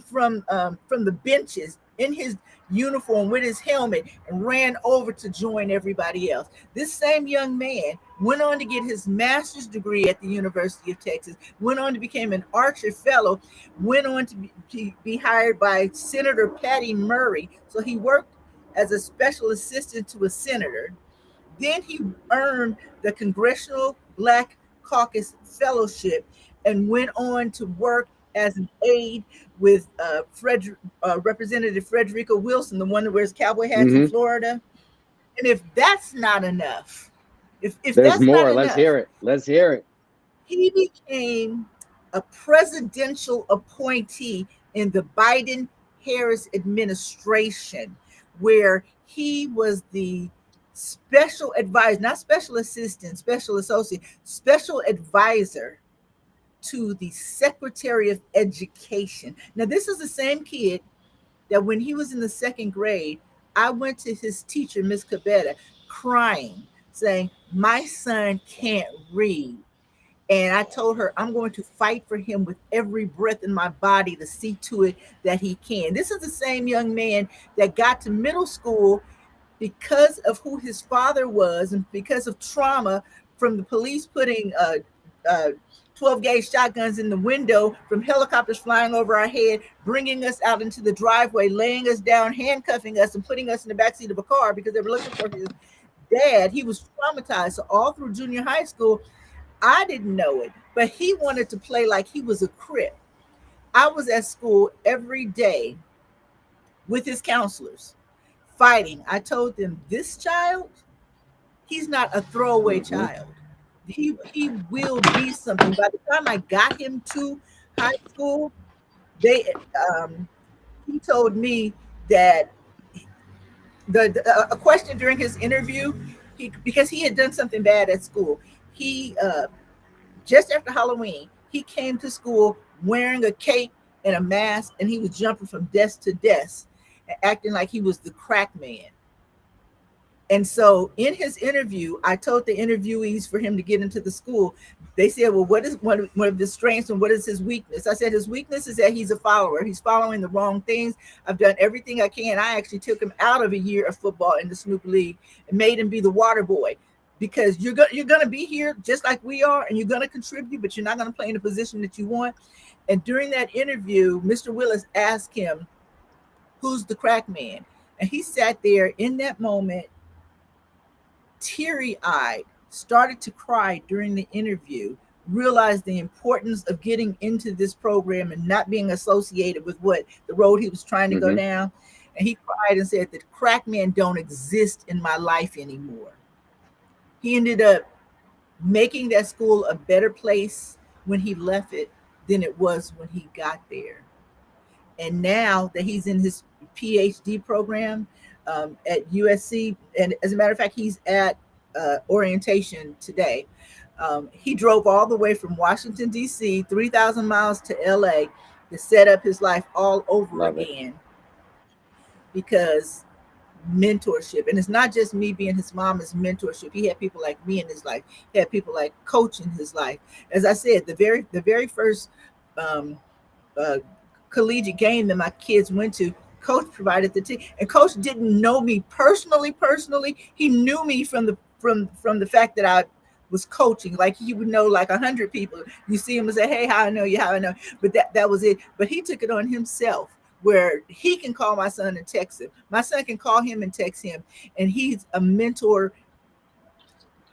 from the benches in his uniform with his helmet and ran over to join everybody else. This same young man went on to get his master's degree at the University of Texas, went on to become an Archer Fellow, went on to be hired by Senator Patty Murray. So he worked as a special assistant to a senator. Then he earned the Congressional Black Caucus Fellowship and went on to work as an aide with Representative Frederica Wilson, the one that wears cowboy hats in Mm-hmm. Florida. And if that's not enough, if There's that's not more. Let's enough, hear it. Let's hear it. he became a presidential appointee in the Biden Harris administration, where he was the special advisor, not special assistant, special associate, special advisor to the Secretary of Education. Now, this is the same kid that when he was in the second grade, I went to his teacher, Miss Cabetta, crying, saying, "My son can't read." And I told her, I'm going to fight for him with every breath in my body to see to it that he can. This is the same young man that got to middle school because of who his father was and because of trauma from the police putting 12 gauge shotguns in the window, from helicopters flying over our head, bringing us out into the driveway, laying us down, handcuffing us, and putting us in the backseat of a car because they were looking for his dad. He was traumatized. So, all through junior high school, I didn't know it, but he wanted to play like he was a Crip. I was at school every day with his counselors fighting. I told them, this child, he's not a throwaway Mm-hmm. child. He will be something. By the time I got him to high school, they he told me that a question during his interview, he because he had done something bad at school. He just after Halloween, he came to school wearing a cape and a mask, and he was jumping from desk to desk, acting like he was the crack man. And so in his interview, I told the interviewees for him to get into the school. They said, well, what is one of his strengths and what is his weakness? I said, his weakness is that he's a follower. He's following the wrong things. I've done everything I can. I actually took him out of a year of football in the Snoop League and made him be the water boy, because you're gonna be here just like we are, and you're gonna contribute, but you're not gonna play in the position that you want. And during that interview, Mr. Willis asked him, who's the crack man? And he sat there in that moment, teary eyed, started to cry during the interview, realized the importance of getting into this program and not being associated with what the road he was trying to go Mm-hmm. down. And he cried and said that crack men don't exist in my life anymore. He ended up making that school a better place when he left it than it was when he got there. And now that he's in his PhD program at USC, and as a matter of fact, he's at orientation today. He drove all the way from Washington, D.C., 3,000 miles to LA to set up his life all over Love it. again because mentorship. And it's not just me being his mom, it's mentorship. He had people like me in his life. He had people like Coach in his life. As I said, the very first um, uh, collegiate game that my kids went to, Coach provided the team, and Coach didn't know me personally. Personally, he knew me from the fact that I was coaching. Like he would know like 100 people. You see him and say, "Hey, how I know you? How I know?" But that was it. But he took it on himself, where he can call my son and text him. My son can call him and text him, and he's a mentor.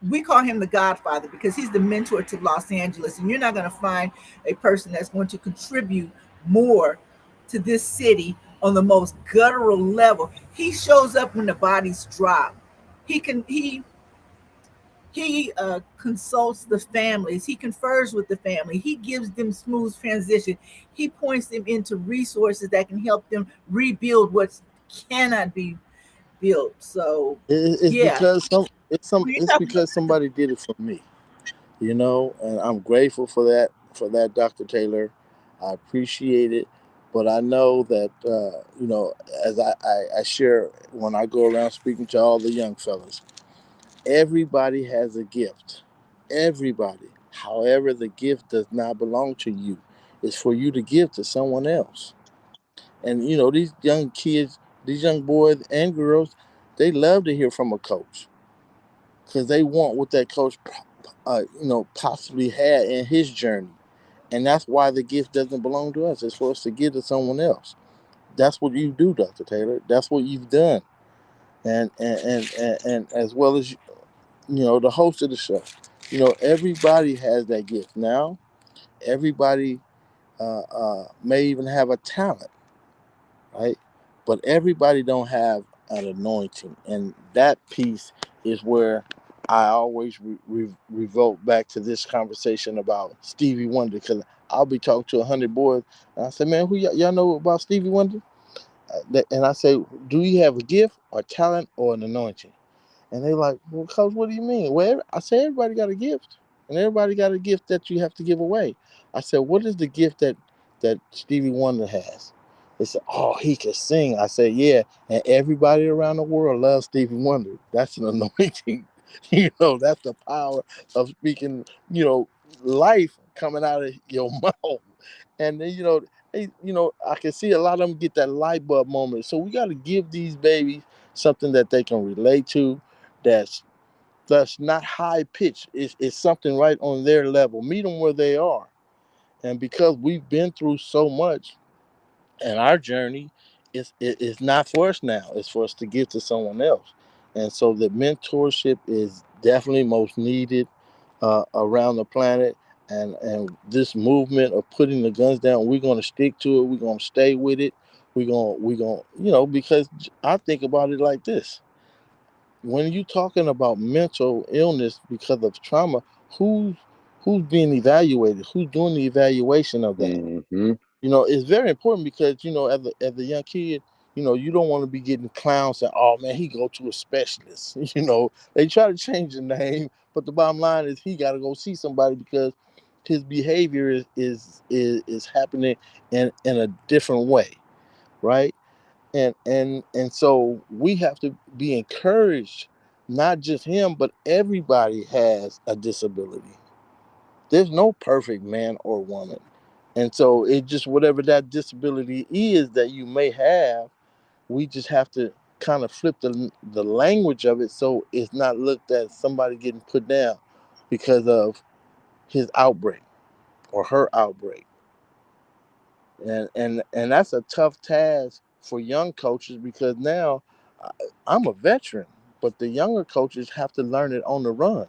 We call him the Godfather because he's the mentor to Los Angeles. And you're not going to find a person that's going to contribute more to this city on the most guttural level. He shows up when the bodies drop. He consults the families. He confers with the family. He gives them smooth transition. He points them into resources that can help them rebuild what cannot be built. So, It's yeah, because when you it's talk about because somebody did it for me, and I'm grateful for that, Dr. Taylor. I appreciate it, but I know that as I share when I go around speaking to all the young fellas, everybody has a gift. Everybody. However, the gift does not belong to you. It's for you to give to someone else. And these young kids, these young boys and girls, they love to hear from a coach because they want what that coach, possibly had in his journey. And that's why the gift doesn't belong to us. It's for us to give to someone else. That's what you do, Dr. Taylor. That's what you've done. And as well as the host of the show. Everybody has that gift. Now, everybody may even have a talent, right? But everybody don't have an anointing. And that piece is where I always revolt back to this conversation about Stevie Wonder, because I'll be talking to 100 boys and I say, man, who y'all know about Stevie Wonder? And I say, do you have a gift or talent or an anointing? And they like, well, cuz, what do you mean? Well, I said, everybody got a gift, and everybody got a gift that you have to give away. I said, what is the gift that Stevie Wonder has? They said, oh, he can sing. I said, yeah, and everybody around the world loves Stevie Wonder. That's an anointing. That's the power of speaking, life coming out of your mouth. And then, I can see a lot of them get that light bulb moment. So we got to give these babies something that they can relate to, that's not high pitched. It's something right on their level. Meet them where they are. And because we've been through so much, and our journey is not for us now. It's for us to give to someone else. And so the mentorship is definitely most needed around the planet. And this movement of putting the guns down, we're going to stick to it. We're going to stay with it. We're going, because I think about it like this: when you're talking about mental illness because of trauma, who's who's being evaluated? Who's doing the evaluation of that? Mm-hmm. It's very important because as a young kid, you don't want to be getting clowns saying, "Oh man, he go to a specialist." They try to change the name, but the bottom line is he got to go see somebody because his behavior is happening in a different way, right? And so we have to be encouraged. Not just him, but everybody has a disability. There's no perfect man or woman. And so it just, whatever that disability is that you may have, we just have to kind of flip the language of it so it's not looked at somebody getting put down because of his outbreak or her outbreak. And that's a tough task for young coaches because now I- I'm a veteran, but the younger coaches have to learn it on the run.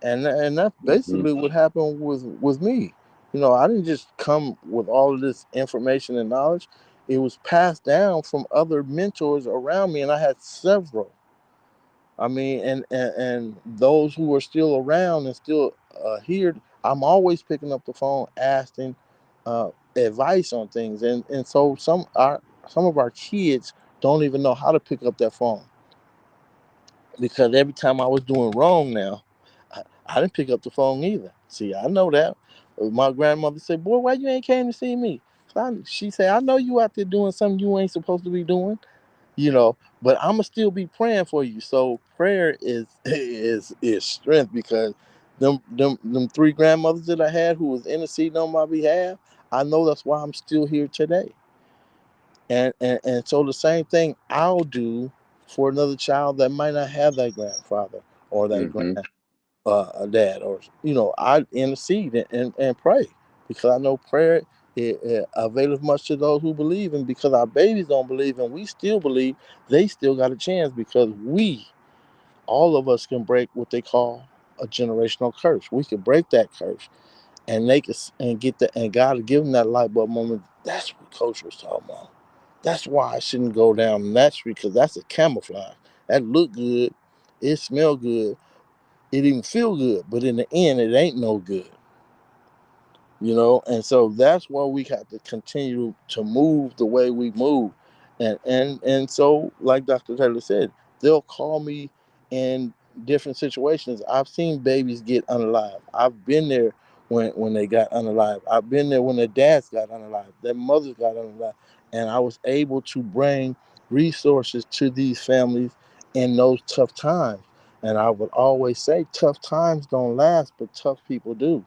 And that's Mm-hmm. basically what happened with me. I didn't just come with all of this information and knowledge. It was passed down from other mentors around me, and I had several. I mean, and those who are still around and still here, I'm always picking up the phone, asking advice on things, and so some of our kids don't even know how to pick up that phone because every time I was doing wrong now, I didn't pick up the phone either. See, I know that. My grandmother said, "Boy, why you ain't came to see me?" She said, "I know you out there doing something you ain't supposed to be doing, but I'ma still be praying for you." So prayer is is strength because them three grandmothers that I had who was interceding on my behalf, I know that's why I'm still here today. And so the same thing I'll do for another child that might not have that grandfather or that Mm-hmm. dad, or I intercede and pray because I know prayer it availeth much to those who believe, and because our babies don't believe and we still believe, they still got a chance because all of us can break what they call a generational curse. We can break that curse and make us and get that, and God will give them that light bulb moment. That's what Coach was talking about. That's why I shouldn't go down that street, because that's a camouflage. That look good, it smell good, it even feel good, but in the end, it ain't no good. And so that's why we have to continue to move the way we move. And so, like Dr. Taylor said, they'll call me in different situations. I've seen babies get unalived. I've been there when they got unalived. I've been there when their dads got unalived, their mothers got unalived, and I was able to bring resources to these families in those tough times. And I would always say, tough times don't last, but tough people do.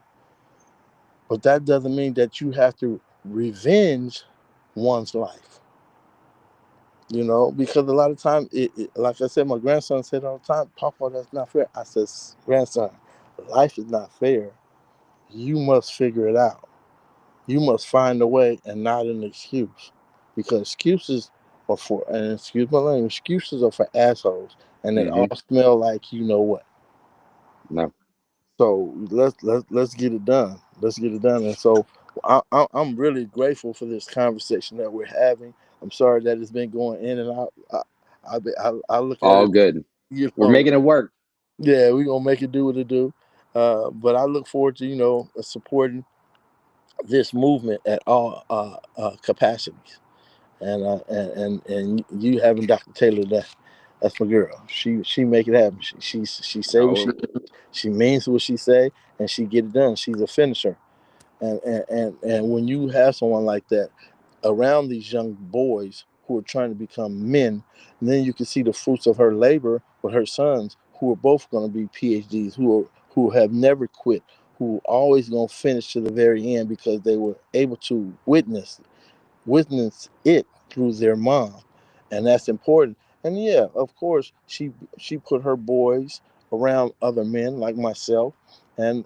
But that doesn't mean that you have to revenge one's life, because a lot of times, like I said, my grandson said all the time, "Papa, that's not fair." I said, "Grandson, life is not fair. You must figure it out. You must find a way and not an excuse. Because excuses are for, and excuse my language, excuses are for assholes. And they Mm-hmm. all smell like you know what. No. So let's get it done. Let's get it done. And so I'm really grateful for this conversation that we're having. I'm sorry that it's been going in and out. I look at All it, good. you We're know. making it work. Yeah, we're gonna make it do what it do. But I look forward to supporting this movement at all capacities. And you having Dr. Taylor, that's my girl. She make it happen. She say what Oh, she means what she say, and she get it done. She's a finisher. And when you have someone like that around these young boys who are trying to become men, and then you can see the fruits of her labor with her sons, who are both going to be PhDs, who have never quit, who always going to finish to the very end because they were able to witness it through their mom, and that's important. And yeah, of course, she put her boys around other men like myself, and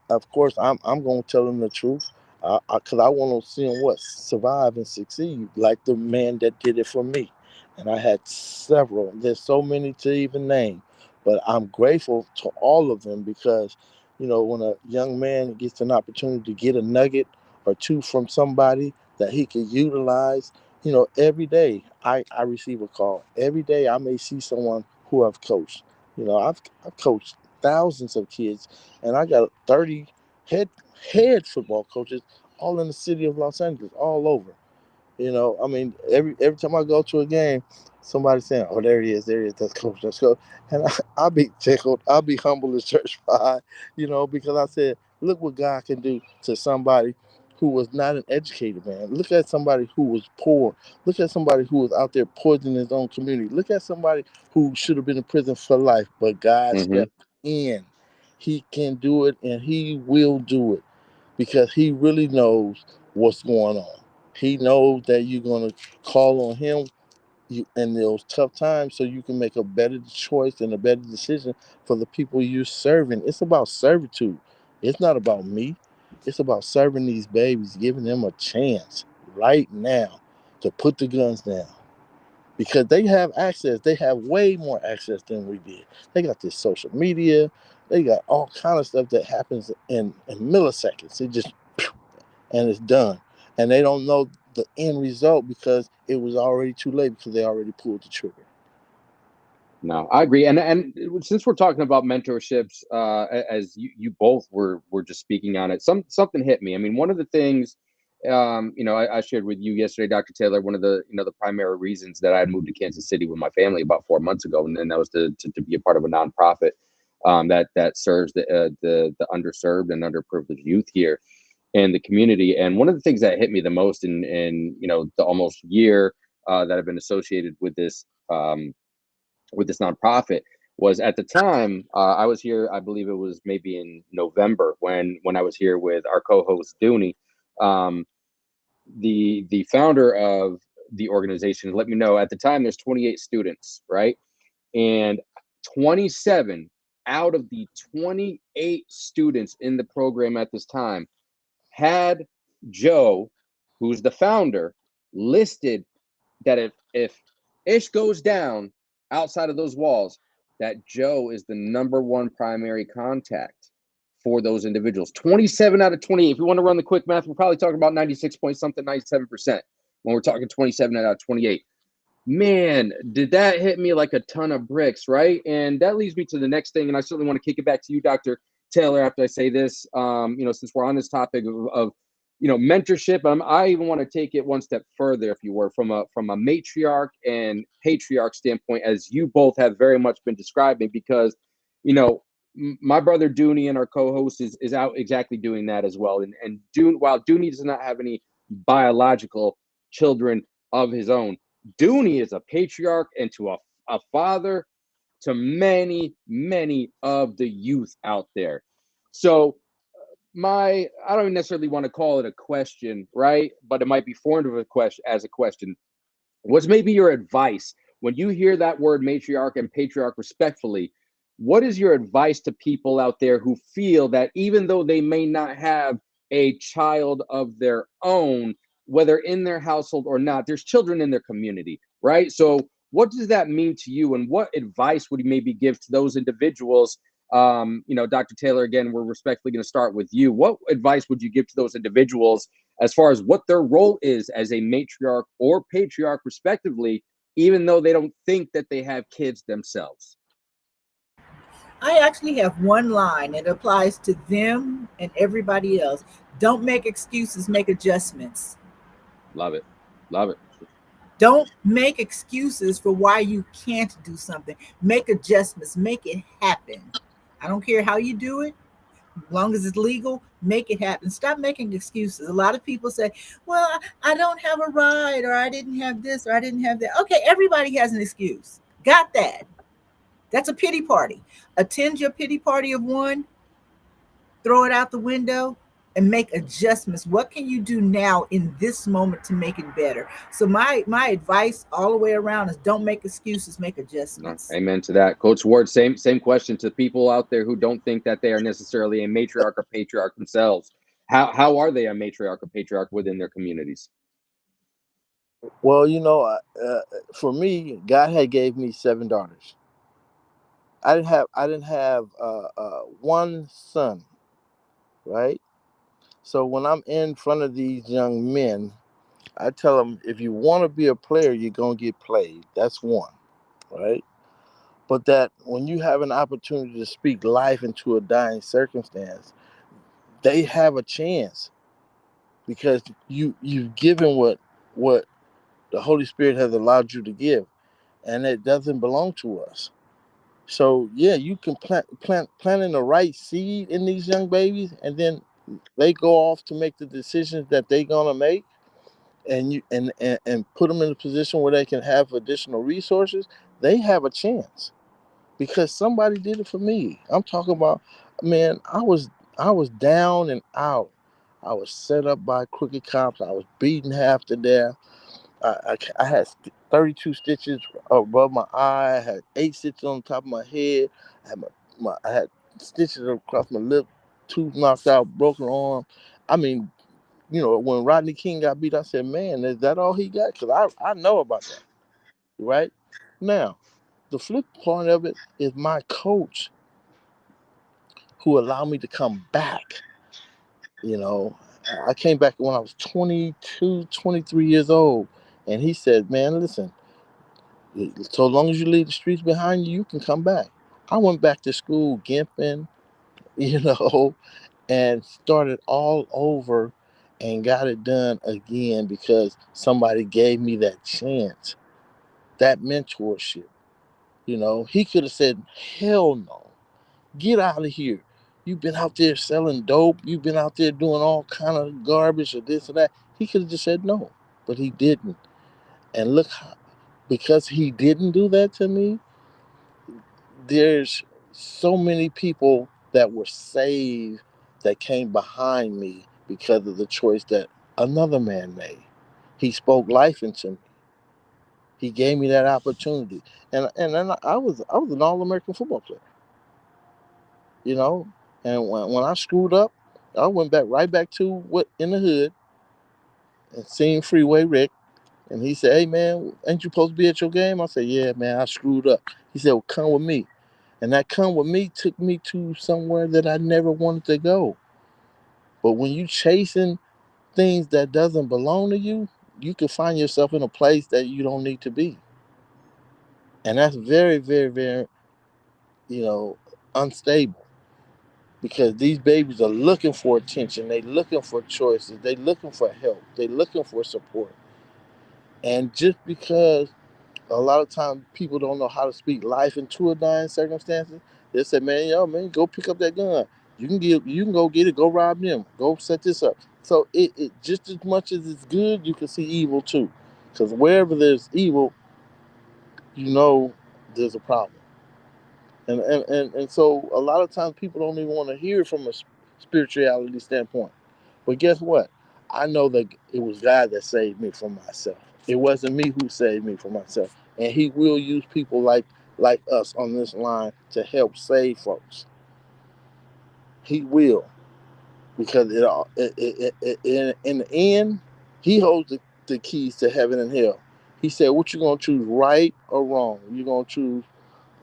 of course, I'm gonna tell them the truth, because I want to see them survive and succeed like the man that did it for me. And I had several. There's so many to even name, but I'm grateful to all of them because, when a young man gets an opportunity to get a nugget or two from somebody that he can utilize. Every day I receive a call. Every day I may see someone who I've coached. I've coached thousands of kids, and I got 30 head football coaches all in the city of Los Angeles, all over. I mean, every time I go to a game, somebody's saying, "Oh, there he is, that's coach, let's go." And I'll be tickled, I'll be humble as church pie, because I said, look what God can do to somebody who was not an educated man. Look at somebody who was poor. Look at somebody who was out there poisoning his own community. Look at somebody who should have been in prison for life, but God mm-hmm. stepped in. He can do it, and He will do it because He really knows what's going on. He knows that you're going to call on Him in those tough times so you can make a better choice and a better decision for the people you're serving. It's about servitude. It's not about me. It's about serving these babies, giving them a chance right now to put the guns down. Because they have access. They have way more access than we did. They got this social media. They got all kind of stuff that happens in milliseconds. It just and it's done. And they don't know the end result because it was already too late because they already pulled the trigger. No, I agree. And since we're talking about mentorships, as you both were just speaking on it, something hit me. I mean, one of the things, I shared with you yesterday, Dr. Taylor, one of the primary reasons that I had moved to Kansas City with my family about 4 months ago, and then that was to be a part of a nonprofit that serves the underserved and underprivileged youth here in the community. And one of the things that hit me the most in the almost year that I've been associated with this nonprofit was at the time I was here. I believe it was maybe in November when I was here with our co-host Dooney, um, the founder of the organization. Let me know at the time there's 28 students, right? And 27 out of the 28 students in the program at this time had Joe, who's the founder, listed that if Ish goes down outside of those walls, that Joe is the number one primary contact for those individuals. 27 out of 28. If we want to run the quick math, we're probably talking about 96 point something, 97% when we're talking 27 out of 28. Man, did that hit me like a ton of bricks, right? And that leads me to the next thing, and I certainly want to kick it back to you, Dr. Taylor, after I say this. Since we're on this topic of mentorship, I even want to take it one step further, if you were, from a matriarch and patriarch standpoint, as you both have very much been describing, because my brother Dooney and our co-host is out exactly doing that as well. And while Dooney does not have any biological children of his own, Dooney is a patriarch and to a father to many, many of the youth out there. So I don't necessarily want to call it a question, right? But it might be formed of a question as a question. What's maybe your advice when you hear that word matriarch and patriarch respectfully? What is your advice to people out there who feel that even though they may not have a child of their own, whether in their household or not, there's children in their community, right? So what does that mean to you, and what advice would you maybe give to those individuals? Dr. Taylor, again, we're respectfully going to start with you. What advice would you give to those individuals as far as what their role is as a matriarch or patriarch, respectively, even though they don't think that they have kids themselves? I actually have one line. It applies to them and everybody else. Don't make excuses, make adjustments. Love it. Love it. Don't make excuses for why you can't do something. Make adjustments, make it happen. I don't care how you do it, as long as it's legal, make it happen. Stop making excuses. A lot of people say, well, I don't have a ride, or I didn't have this, or I didn't have that. Okay, everybody has an excuse. Got that. That's a pity party. Attend your pity party of one, throw it out the window, and make adjustments. What can you do now in this moment to make it better? So my advice all the way around is don't make excuses, make No, adjustments. amen to that. Coach Ward, same question to people out there who don't think that they are necessarily a matriarch or patriarch themselves. How are they a matriarch or patriarch within their communities? Well, for me, God had gave me 7 daughters. I didn't have one son, right? So when I'm in front of these young men, I tell them, if you want to be a player, you're gonna get played. That's one, right? But that when you have an opportunity to speak life into a dying circumstance, they have a chance because you've given what the Holy Spirit has allowed you to give, and it doesn't belong to us. So yeah, you can planting the right seed in these young babies, and then they go off to make the decisions that they're gonna make, and and put them in a position where they can have additional resources. They have a chance because somebody did it for me. I'm talking about, man. I was down and out. I was set up by crooked cops. I was beaten half to death. I had 32 stitches above my eye. I had 8 stitches on top of my head. I had stitches across my lip, tooth knocked out, broken arm. I mean, when Rodney King got beat, I said, man, is that all he got? Because I know about that, right? Now, the flip part of it is my coach who allowed me to come back. You know, I came back when I was 22, 23 years old. And he said, man, listen, so long as you leave the streets behind you, you can come back. I went back to school, gimping, you know, and started all over and got it done again because somebody gave me that chance, that mentorship. He could have said, hell no, get out of here. You've been out there selling dope. You've been out there doing all kind of garbage or this or that. He could have just said no, but he didn't. And look, because he didn't do that to me, there's so many people that were saved that came behind me because of the choice that another man made. He spoke life into me. He gave me that opportunity, and then I was an All American football player, you know. And when I screwed up, I went back right back to what in the hood and seen Freeway Rick, and he said, "Hey man, ain't you supposed to be at your game?" I said, "Yeah man, I screwed up." He said, "Well, come with me." And that come with me took me to somewhere that I never wanted to go. But when you chasing things that doesn't belong to you, you can find yourself in a place that you don't need to be. And that's very, very, very, you know, unstable because these babies are looking for attention. They looking for choices. They looking for help. They looking for support. And just because a lot of times people don't know how to speak life into a dying circumstances. They say, man, yo, man, go pick up that gun. You can go get it, go rob them, go set this up. So it just as much as it's good, you can see evil too. Because wherever there's evil, you know there's a problem. And so a lot of times people don't even want to hear it from a spirituality standpoint. But guess what? I know that it was God that saved me from myself. It wasn't me who saved me from myself. And He will use people like us on this line to help save folks. He will, because in the end, He holds the keys to heaven and hell. He said, "What you gonna choose, right or wrong? You gonna choose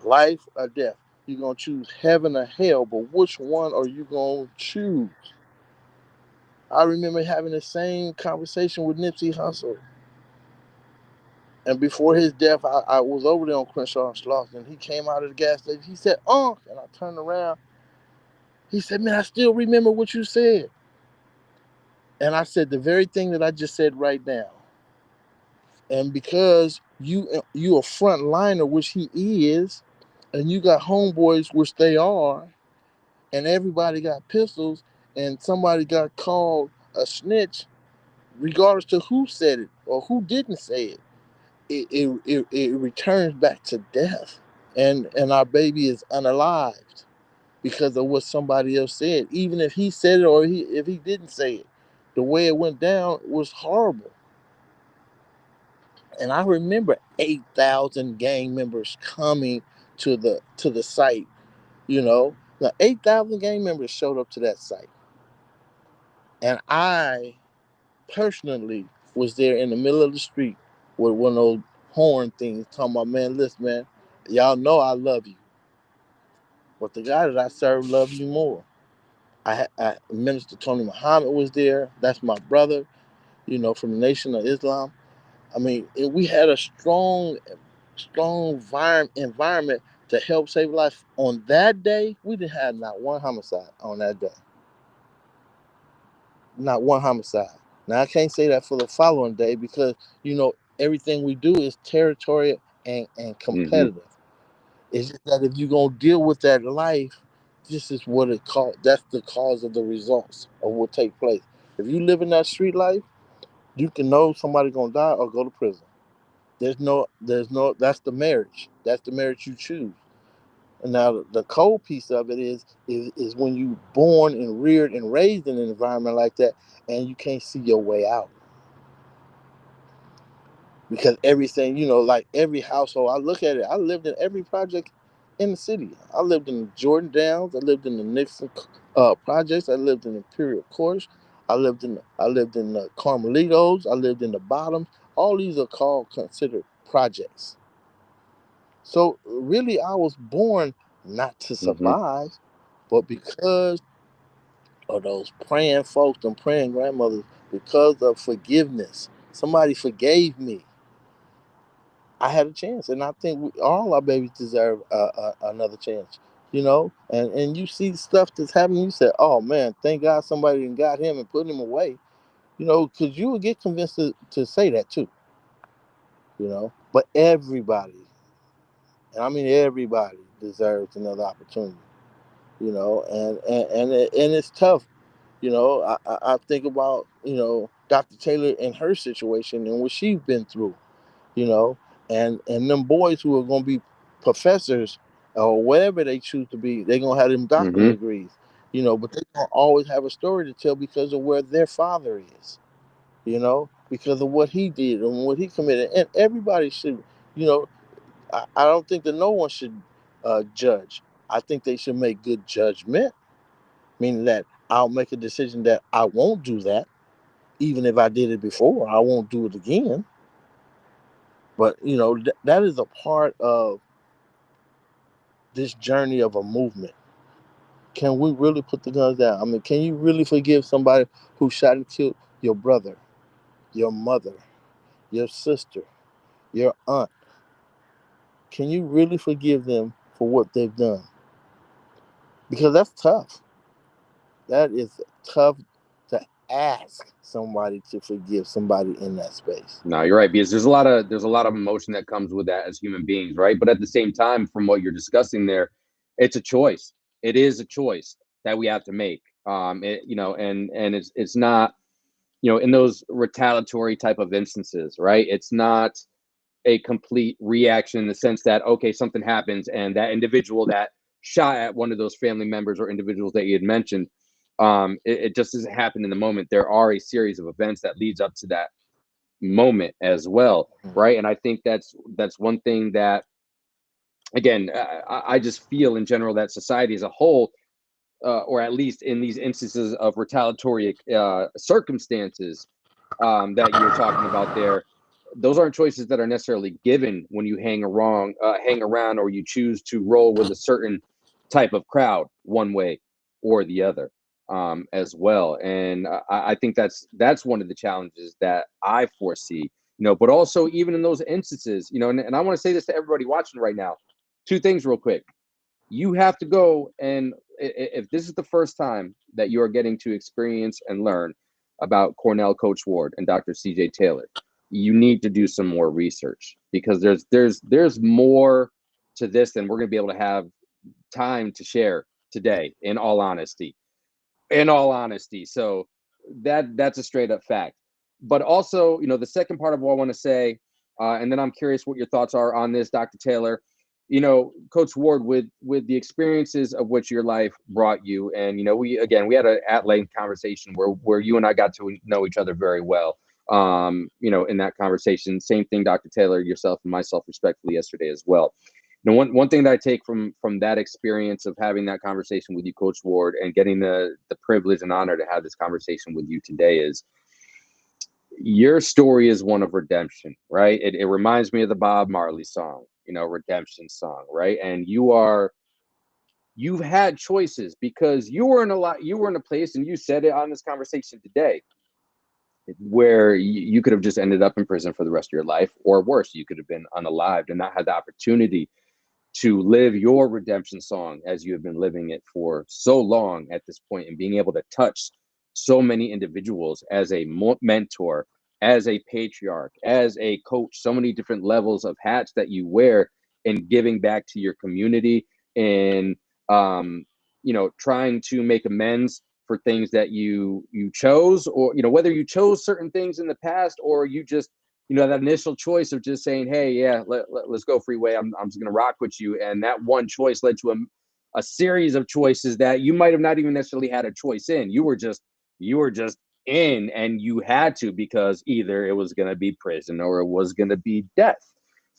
life or death? You gonna choose heaven or hell? But which one are you gonna choose?" I remember having the same conversation with Nipsey Hussle. And before his death, I was over there on Crenshaw and Slauson, and he came out of the gas station. He said, "Unc," and I turned around. He said, "Man, I still remember what you said." And I said the very thing that I just said right now. And because you a frontliner, which he is, and you got homeboys, which they are, and everybody got pistols, and somebody got called a snitch, regardless to who said it or who didn't say it, it returns back to death, and our baby is unalived because of what somebody else said, even if he said it or if he didn't say it. The way it went down was horrible. And I remember 8,000 gang members coming to the site. The 8,000 gang members showed up to that site, and I personally was there in the middle of the street with one of those horn things, talking about, "Man, listen, man, y'all know I love you, but the guy that I serve loves you more." Minister Tony Muhammad was there. That's my brother, from the Nation of Islam. I mean, we had a strong environment to help save life. On that day, we didn't have not one homicide on that day. Not one homicide. Now, I can't say that for the following day because, everything we do is territorial and Hmm. competitive. It's just that if you're going to deal with that life, this is what it called. That's the cause of the results of what take place. If you live in that street life, you can know somebody's going to die or go to prison. That's the marriage. That's the marriage you choose. And now the cold piece of it is when you born and reared and raised in an environment like that, and you can't see your way out because everything, like every household. I look at it. I lived in every project in the city. I lived in the Jordan Downs. I lived in the Nixon projects. I lived in Imperial Courts. I lived in the Carmelitos. I lived in the Bottoms. All these are called considered projects. So really, I was born not to Hmm. survive, but because of those praying folks and praying grandmothers, because of forgiveness. Somebody forgave me. I had a chance, and I think all our babies deserve another chance. And you see stuff that's happening. You say, "Oh man, thank God somebody done got him and put him away." Because you would get convinced to say that too. But everybody, and I mean everybody, deserves another opportunity. And it's tough. I think about Dr. Taylor and her situation and what she's been through. You know, and them boys who are going to be professors or whatever they choose to be, they're going to have them doctorate Hmm. degrees. But they don't always have a story to tell because of where their father is. Because of what he did and what he committed. And everybody should, you know, I don't think that no one should judge. I think they should make good judgment, meaning that I'll make a decision that I won't do that, even if I did it before. I won't do it again. But that is a part of this journey of a movement. Can we really put the guns down? I mean, can you really forgive somebody who shot and killed your brother, your mother, your sister, your aunt? Can you really forgive them for what they've done? Because that's tough. That is tough to ask somebody to forgive somebody in that space. No, you're right, because there's a lot of emotion that comes with that as human beings, right? But at the same time, from what you're discussing there, it's a choice. It is a choice that we have to make. And it's not, in those retaliatory type of instances, right? It's not a complete reaction in the sense that, okay, something happens and that individual that shot at one of those family members or individuals that you had mentioned, it just doesn't happen in the moment. There are a series of events that leads up to that moment as well, right? And I think that's one thing that, again, I just feel in general that society as a whole, or at least in these instances of retaliatory circumstances that you're talking about there, those aren't choices that are necessarily given when you hang around, or you choose to roll with a certain type of crowd, one way or the other, as well. And I think that's one of the challenges that I foresee. but also even in those instances, and I want to say this to everybody watching right now, two things real quick. You have to go, and if this is the first time that you are getting to experience and learn about Cornell Coach Ward and Dr. CJ Taylor, you need to do some more research, because there's more to this than we're going to be able to have time to share today, in all honesty. So that's a straight up fact. But also, the second part of what I want to say, and then I'm curious what your thoughts are on this, Dr. Taylor. Coach Ward, with the experiences of which your life brought you, and we had an at length conversation where you and I got to know each other very well. In that conversation, same thing, Dr. Taylor, yourself and myself, respectfully, yesterday as well. One thing that I take from that experience of having that conversation with you, Coach Ward, and getting the privilege and honor to have this conversation with you today is your story is one of redemption, right? It reminds me of the Bob Marley song, redemption song, right? And you've had choices, because you were in a place, and you said it on this conversation today, where you could have just ended up in prison for the rest of your life, or worse, you could have been unalived and not had the opportunity to live your redemption song as you have been living it for so long at this point, and being able to touch so many individuals as a mentor, as a patriarch, as a coach, so many different levels of hats that you wear, and giving back to your community, and trying to make amends for things that you chose, or whether you chose certain things in the past, or you just that initial choice of just saying, hey, yeah, let's go freeway. I'm just going to rock with you. And that one choice led to a series of choices that you might have not even necessarily had a choice in. You were just in, and you had to, because either it was going to be prison or it was going to be death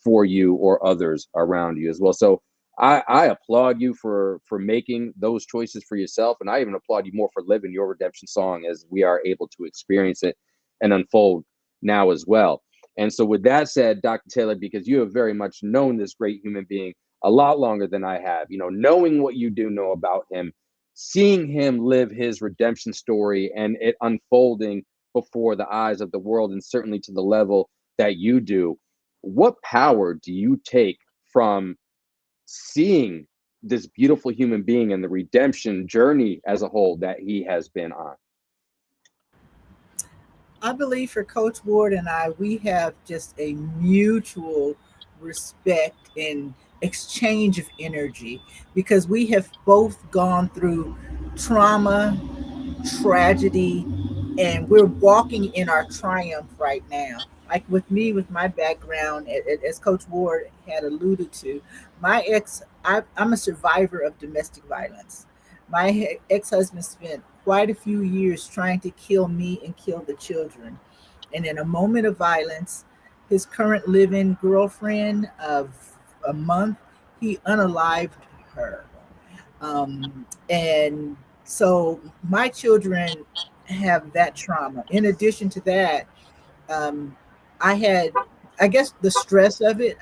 for you or others around you as well. So I applaud you for making those choices for yourself. And I even applaud you more for living your redemption song as we are able to experience it and unfold now as well. And so with that said, Dr. Taylor, because you have very much known this great human being a lot longer than I have, knowing what you do know about him, seeing him live his redemption story and it unfolding before the eyes of the world, and certainly to the level that you do, what power do you take from seeing this beautiful human being and the redemption journey as a whole that he has been on? I believe for Coach Ward and I, we have just a mutual respect and exchange of energy, because we have both gone through trauma, tragedy, and we're walking in our triumph right now. Like with me, with my background, as Coach Ward had alluded to, I'm a survivor of domestic violence. My ex-husband spent quite a few years trying to kill me and kill the children. And in a moment of violence, his current living girlfriend of a month, he unalived her. And so my children have that trauma. In addition to that, um, I had, I guess, the stress of it.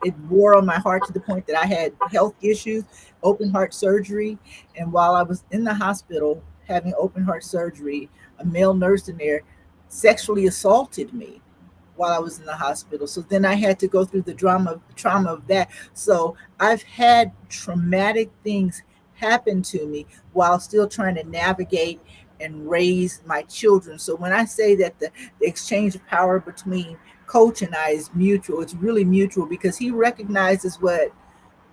It wore on my heart to the point that I had health issues, open heart surgery. And while I was in the hospital having open heart surgery, a male nurse in there sexually assaulted me while I was in the hospital. So then I had to go through the trauma of that. So I've had traumatic things happen to me while still trying to navigate and raise my children. So when I say that the exchange of power between Coach and I is mutual, it's really mutual, because he recognizes what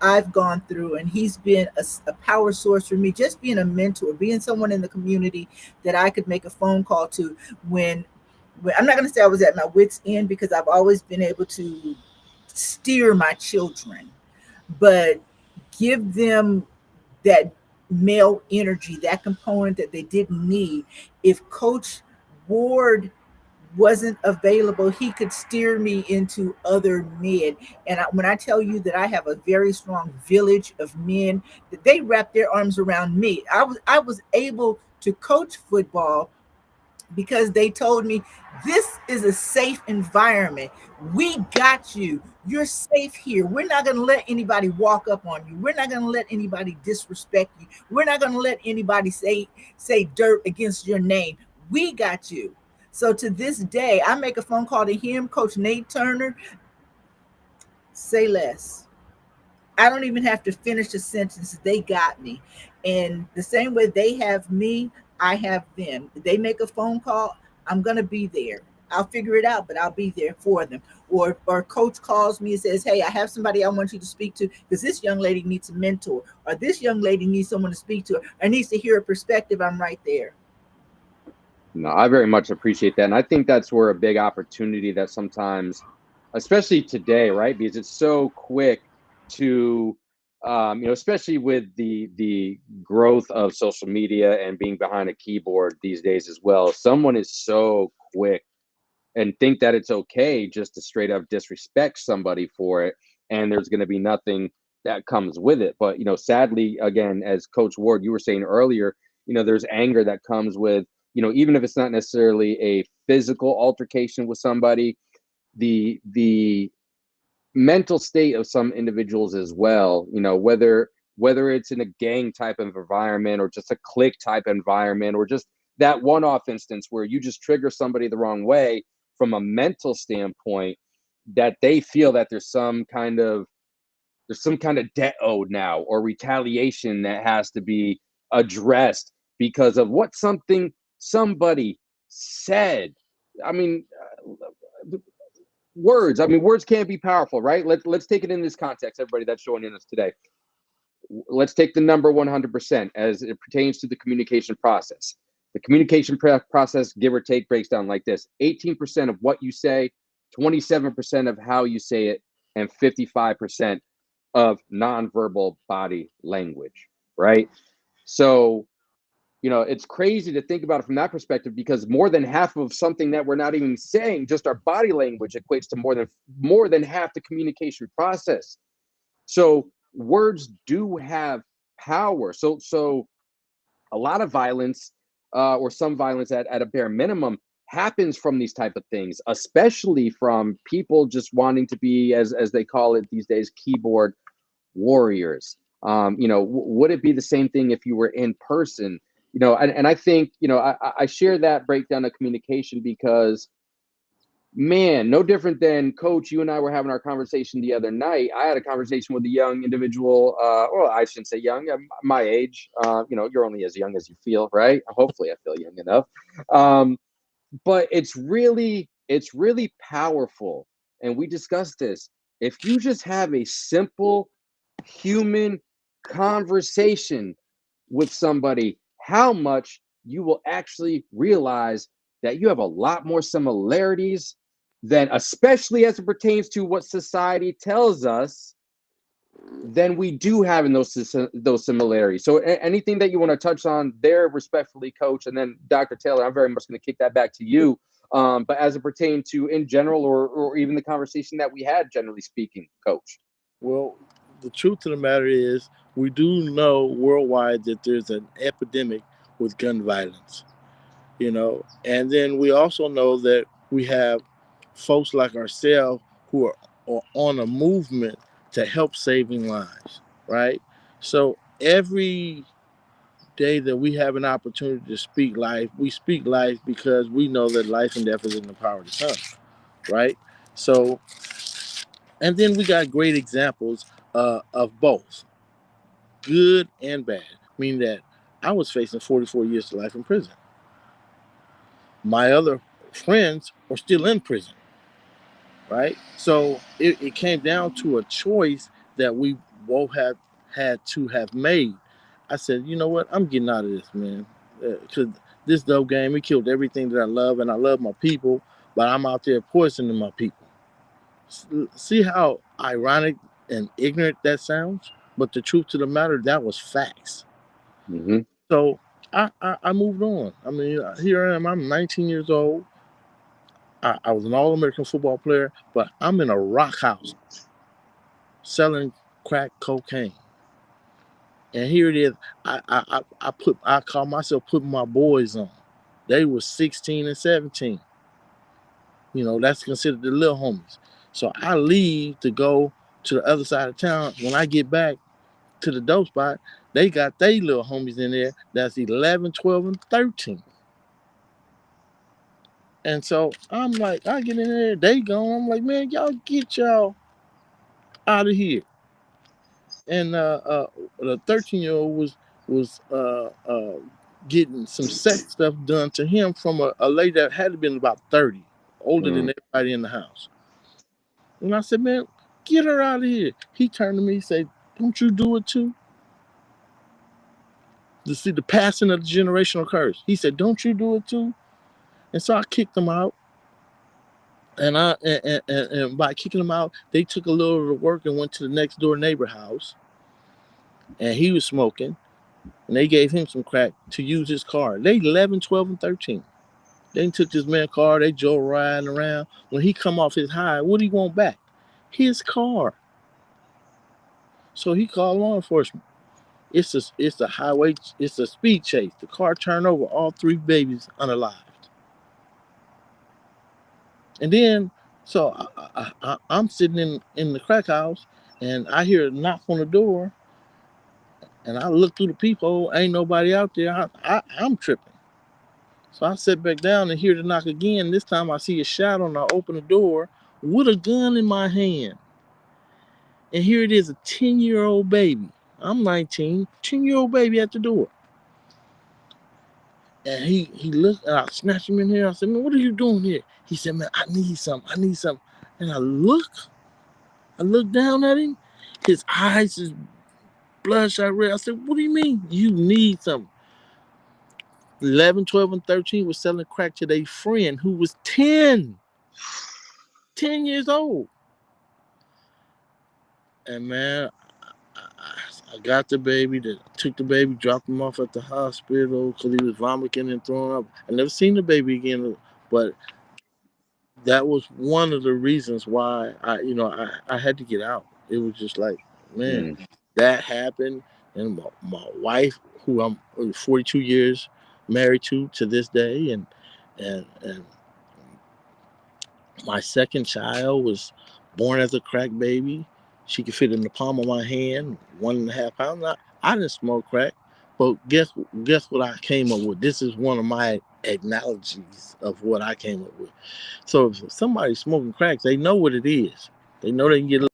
I've gone through, and he's been a power source for me, just being a mentor, being someone in the community that I could make a phone call to when I'm not going to say I was at my wit's end, because I've always been able to steer my children, but give them that male energy, that component that they didn't need. If Coach Ward wasn't available, he could steer me into other men. And when I tell you that I have a very strong village of men, that they wrap their arms around me. I was able to coach football because they told me this is a safe environment. We got you. You're safe here. We're not going to let anybody walk up on you. We're not going to let anybody disrespect you. We're not going to let anybody say dirt against your name. We got you. So to this day, I make a phone call to him, Coach Nate Turner, say less. I don't even have to finish the sentence. They got me. And the same way they have me, I have them. If they make a phone call, I'm going to be there. I'll figure it out, but I'll be there for them. Or coach calls me and says, "Hey, I have somebody I want you to speak to because this young lady needs a mentor, or this young lady needs someone to speak to, or needs to hear a perspective." I'm right there. No, I very much appreciate that. And I think that's where a big opportunity that sometimes, especially today, right? Because it's so quick to, especially with the growth of social media and being behind a keyboard these days as well. Someone is so quick and think that it's okay just to straight up disrespect somebody for it, and there's going to be nothing that comes with it. But sadly, again, as Coach Ward, you were saying earlier, there's anger that comes with, even if it's not necessarily a physical altercation with somebody, the mental state of some individuals as well, whether it's in a gang type of environment or just a clique type environment or just that one-off instance where you just trigger somebody the wrong way from a mental standpoint, that they feel that there's some kind of debt owed now or retaliation that has to be addressed because of what somebody said. I mean, words can't be powerful, right? Let's take it in this context, everybody that's joining us today. Let's take the number 100% as it pertains to the communication process. The communication process, give or take, breaks down like this: 18% of what you say, 27% of how you say it, and 55% of nonverbal body language, right? So, it's crazy to think about it from that perspective, because more than half of something that we're not even saying, just our body language, equates to more than half the communication process. So words do have power. So a lot of violence, or some violence at a bare minimum, happens from these type of things, especially from people just wanting to be, as they call it these days, keyboard warriors. Would it be the same thing if you were in person? And I think, I share that breakdown of communication because, man, no different than Coach, you and I were having our conversation the other night. I had a conversation with a young individual. Well, I shouldn't say young, my age. You're only as young as you feel, right? Hopefully I feel young enough. But it's really powerful. And we discussed this. If you just have a simple human conversation with somebody, how much you will actually realize that you have a lot more similarities than, especially as it pertains to what society tells us, than we do have in those similarities. So anything that you want to touch on there, respectfully, Coach, and then Dr. Taylor, I'm very much going to kick that back to you. But as it pertains to in general, or even the conversation that we had, generally speaking, Coach. Well, the truth of the matter is, we do know worldwide that there's an epidemic with gun violence, and then we also know that we have folks like ourselves who are on a movement to help saving lives, right? So every day that we have an opportunity to speak life, we speak life because we know that life and death is in the power of the tongue, right? So, and then we got great examples of both good and bad, meaning that I was facing 44 years to life in prison. My other friends are still in prison, right? So it came down to a choice that we both had to have made. I said, you know what? I'm getting out of this, man. Because this dope game, it killed everything that I love, and I love my people, but I'm out there poisoning my people. See how ironic and ignorant that sounds? But the truth to the matter, that was facts. Mm-hmm. So I moved on. I mean, here I am. I'm 19 years old. I was an All-American football player, but I'm in a rock house selling crack cocaine. And here it is. I call myself putting my boys on. They were 16 and 17. That's considered the little homies. So I leave to go to the other side of town. When I get back to the dope spot, they got they little homies in there that's 11, 12, and 13. And so I'm like, I get in there, they gone. I'm like, man, y'all get y'all out of here. And the 13-year-old was getting some sex stuff done to him from a lady that had been about 30, older than Mm. everybody in the house. And I said, man, get her out of here. He turned to me and said, don't you do it too? To see the passing of the generational curse. He said, don't you do it too? And so I kicked him out. And by kicking him out, they took a little of the work and went to the next door neighbor house. And he was smoking. And they gave him some crack to use his car. They 11, 12, and 13. They took this man's car. They drove riding around. When he come off his high, what do he want back? His car. So he called law enforcement. It's a highway. It's a speed chase. The car turned over. All three babies unalived. And then, so I'm sitting in the crack house, and I hear a knock on the door, and I look through the peephole. Ain't nobody out there. I'm tripping. So I sit back down and hear the knock again. This time I see a shadow, and I open the door with a gun in my hand. And here it is, a 10-year-old baby. I'm 19, 10-year-old baby at the door. And he looked, and I snatched him in here. I said, man, what are you doing here? He said, man, I need something. I need something. And I looked down at him. His eyes is bloodshot red. I said, what do you mean you need something? 11, 12, and 13 was selling crack to their friend who was 10 years old. And man, I got the baby, took the baby, dropped him off at the hospital because he was vomiting and throwing up. I never seen the baby again, but that was one of the reasons why I had to get out. It was just like, man, Mm. that happened, and my wife, who I'm 42 years married to this day, and my second child was born as a crack baby. She could fit in the palm of my hand, 1.5 pounds. I didn't smoke crack, but guess what I came up with? This is one of my analogies of what I came up with. So if somebody's smoking crack, they know what it is. They know they can get a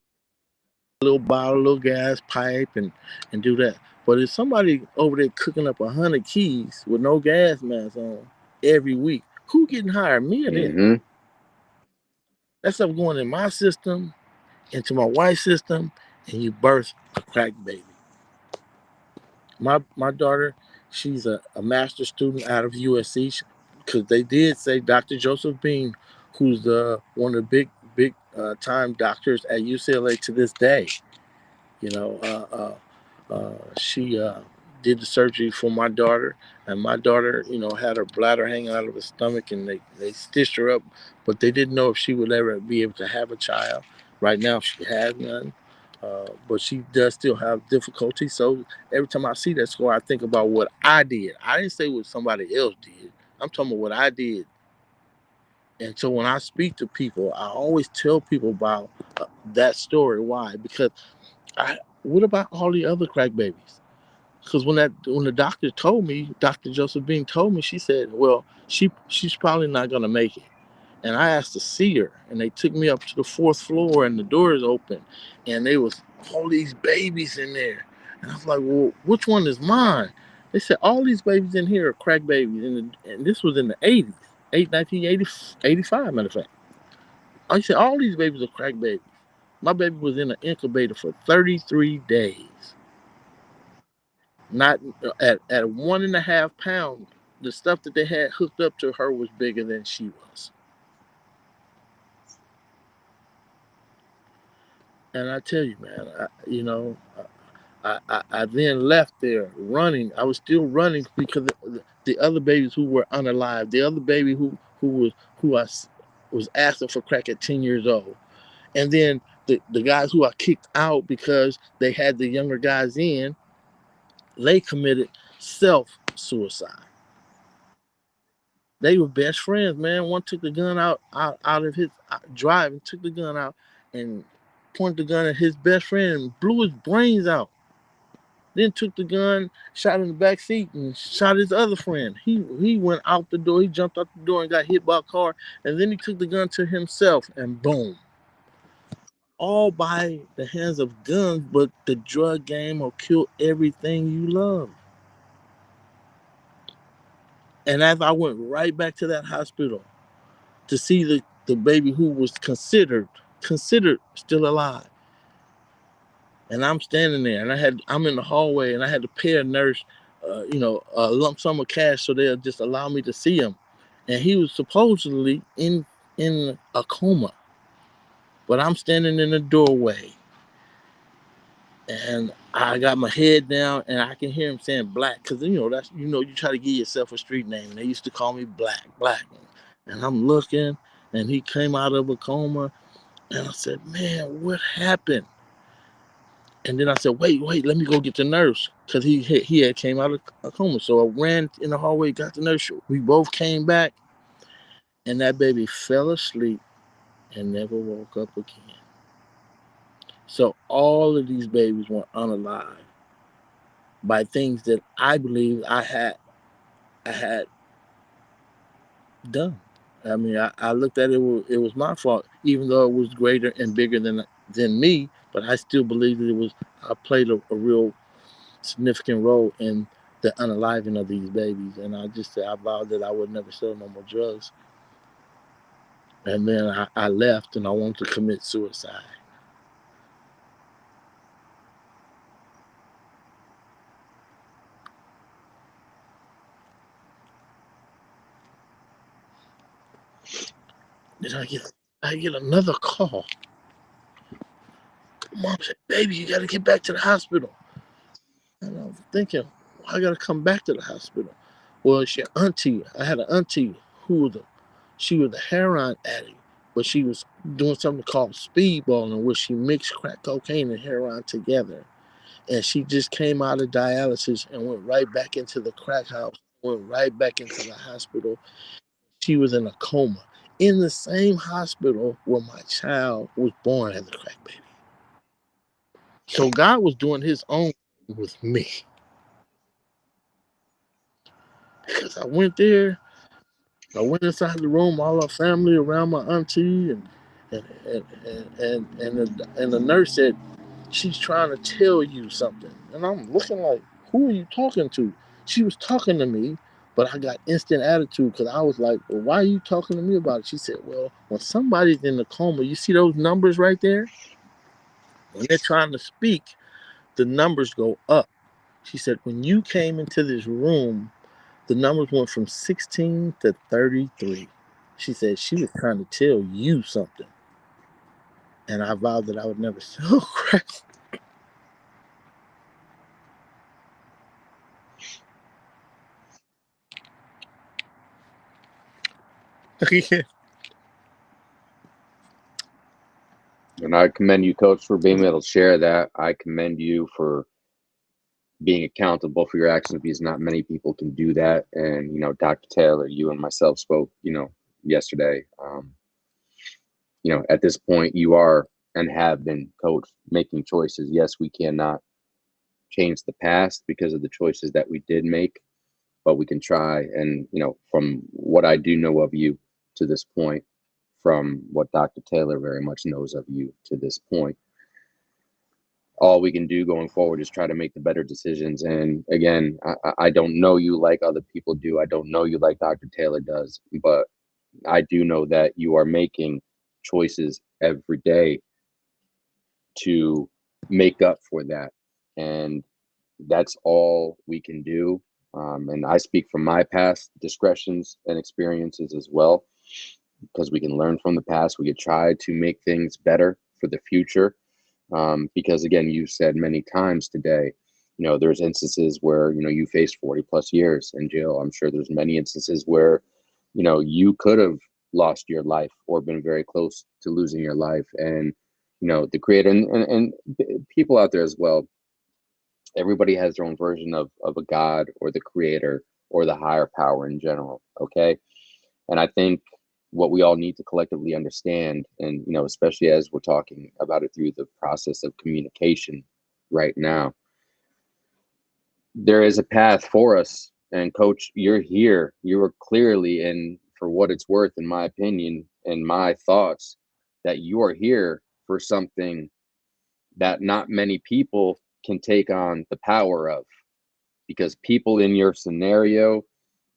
little bottle, a little gas pipe, and do that. But if somebody over there cooking up 100 keys with no gas mask on every week, who getting hired? Me or them? Mm-hmm. That stuff going in my system, into my wife's system, and you birth a crack baby. My daughter, she's a master's student out of USC because they did say Dr. Joseph Bean, who's one of the big time doctors at UCLA to this day. You know, she did the surgery for my daughter, and my daughter, had her bladder hanging out of her stomach, and they stitched her up, but they didn't know if she would ever be able to have a child. Right now, she has none, but she does still have difficulty. So every time I see that score, I think about what I did. I didn't say what somebody else did. I'm talking about what I did. And so when I speak to people, I always tell people about that story. Why? Because what about all the other crack babies? Because when the doctor told me, Dr. Joseph Bean told me, she said, well, she's probably not gonna make it. And I asked to see her, and they took me up to the fourth floor, and the doors open, and there was all these babies in there. And I was like, well, which one is mine? They said all these babies in here are crack babies, and this was in the 80s, 1980, 85, matter of fact. I said all these babies are crack babies. My baby was in an incubator for 33 days. Not at 1.5 pounds. The stuff that they had hooked up to her was bigger than she was. And I tell you, man, I then left there running. I was still running because the other babies who were unalive, the other baby who was asking for crack at 10 years old, and then the guys who I kicked out because they had the younger guys in, they committed self suicide. They were best friends, man. One took the gun out of his drive and took the gun out and pointed the gun at his best friend and blew his brains out. then took the gun, shot in the back seat, and shot his other friend. He went out the door. He jumped out the door and got hit by a car. And then he took the gun to himself, and boom, all by the hands of guns. But the drug game will kill everything you love. And as I went right back to that hospital to see the baby who was considered still alive. And I'm standing there, and I'm in the hallway, and I had to pay a nurse, a lump sum of cash so they'll just allow me to see him. And he was supposedly in a coma, but I'm standing in the doorway, and I got my head down, and I can hear him saying black, because that's you try to give yourself a street name, and they used to call me Black, and I'm looking, and he came out of a coma, and I said, man, what happened? And then I said, wait, let me go get the nurse, because he had came out of a coma. So I ran in the hallway, got the nurse. We both came back, and that baby fell asleep and never woke up again. So all of these babies were unalive by things that I believe I had done. I mean, I looked at it was my fault, even though it was greater and bigger than me. But I still believe that I played a real significant role in the unaliving of these babies. And I just said I vowed that I would never sell no more drugs. And then I left, and I wanted to commit suicide. Then I get another call. Mom said, "Baby, you got to get back to the hospital." And I was thinking, why I got to come back to the hospital? Well, it's your auntie. I had an auntie who she was a heroin addict, but she was doing something called speedballing, where she mixed crack cocaine and heroin together. And she just came out of dialysis and went right back into the crack house, went right back into the hospital. She was in a coma in the same hospital where my child was born as a crack baby. So God was doing his own with me, because I went there. I went inside the room, all our family around my auntie, and the nurse said, she's trying to tell you something. And I'm looking like, who are you talking to? She was talking to me, but I got instant attitude, because I was like, well, why are you talking to me about it? She said, well, when somebody's in a coma, you see those numbers right there? When they're trying to speak, the numbers go up. She said, when you came into this room, the numbers went from 16 to 33. She said she was trying to tell you something. And I vowed that I would never sell crack. And I commend you, Coach, for being able to share that. I commend you for being accountable for your actions, because not many people can do that. And, Dr. Taylor, you and myself spoke, yesterday. At this point, you are and have been, Coach, making choices. Yes, we cannot change the past because of the choices that we did make, but we can try. And, from what I do know of you to this point, from what Dr. Taylor very much knows of you to this point, all we can do going forward is try to make the better decisions. And again, I don't know you like other people do. I don't know you like Dr. Taylor does, but I do know that you are making choices every day to make up for that. And that's all we can do. And I speak from my past discretions and experiences as well, because we can learn from the past. We could try to make things better for the future. Because again, you said many times today, there's instances where, you faced 40 plus years in jail. I'm sure there's many instances where, you could have lost your life or been very close to losing your life. And, the creator and people out there as well, everybody has their own version of a God or the creator or the higher power in general. Okay. And I think what we all need to collectively understand, and, especially as we're talking about it through the process of communication right now, there is a path for us. And coach, you're here. You are clearly, in for what it's worth, in my opinion and my thoughts, that you are here for something that not many people can take on the power of, because people in your scenario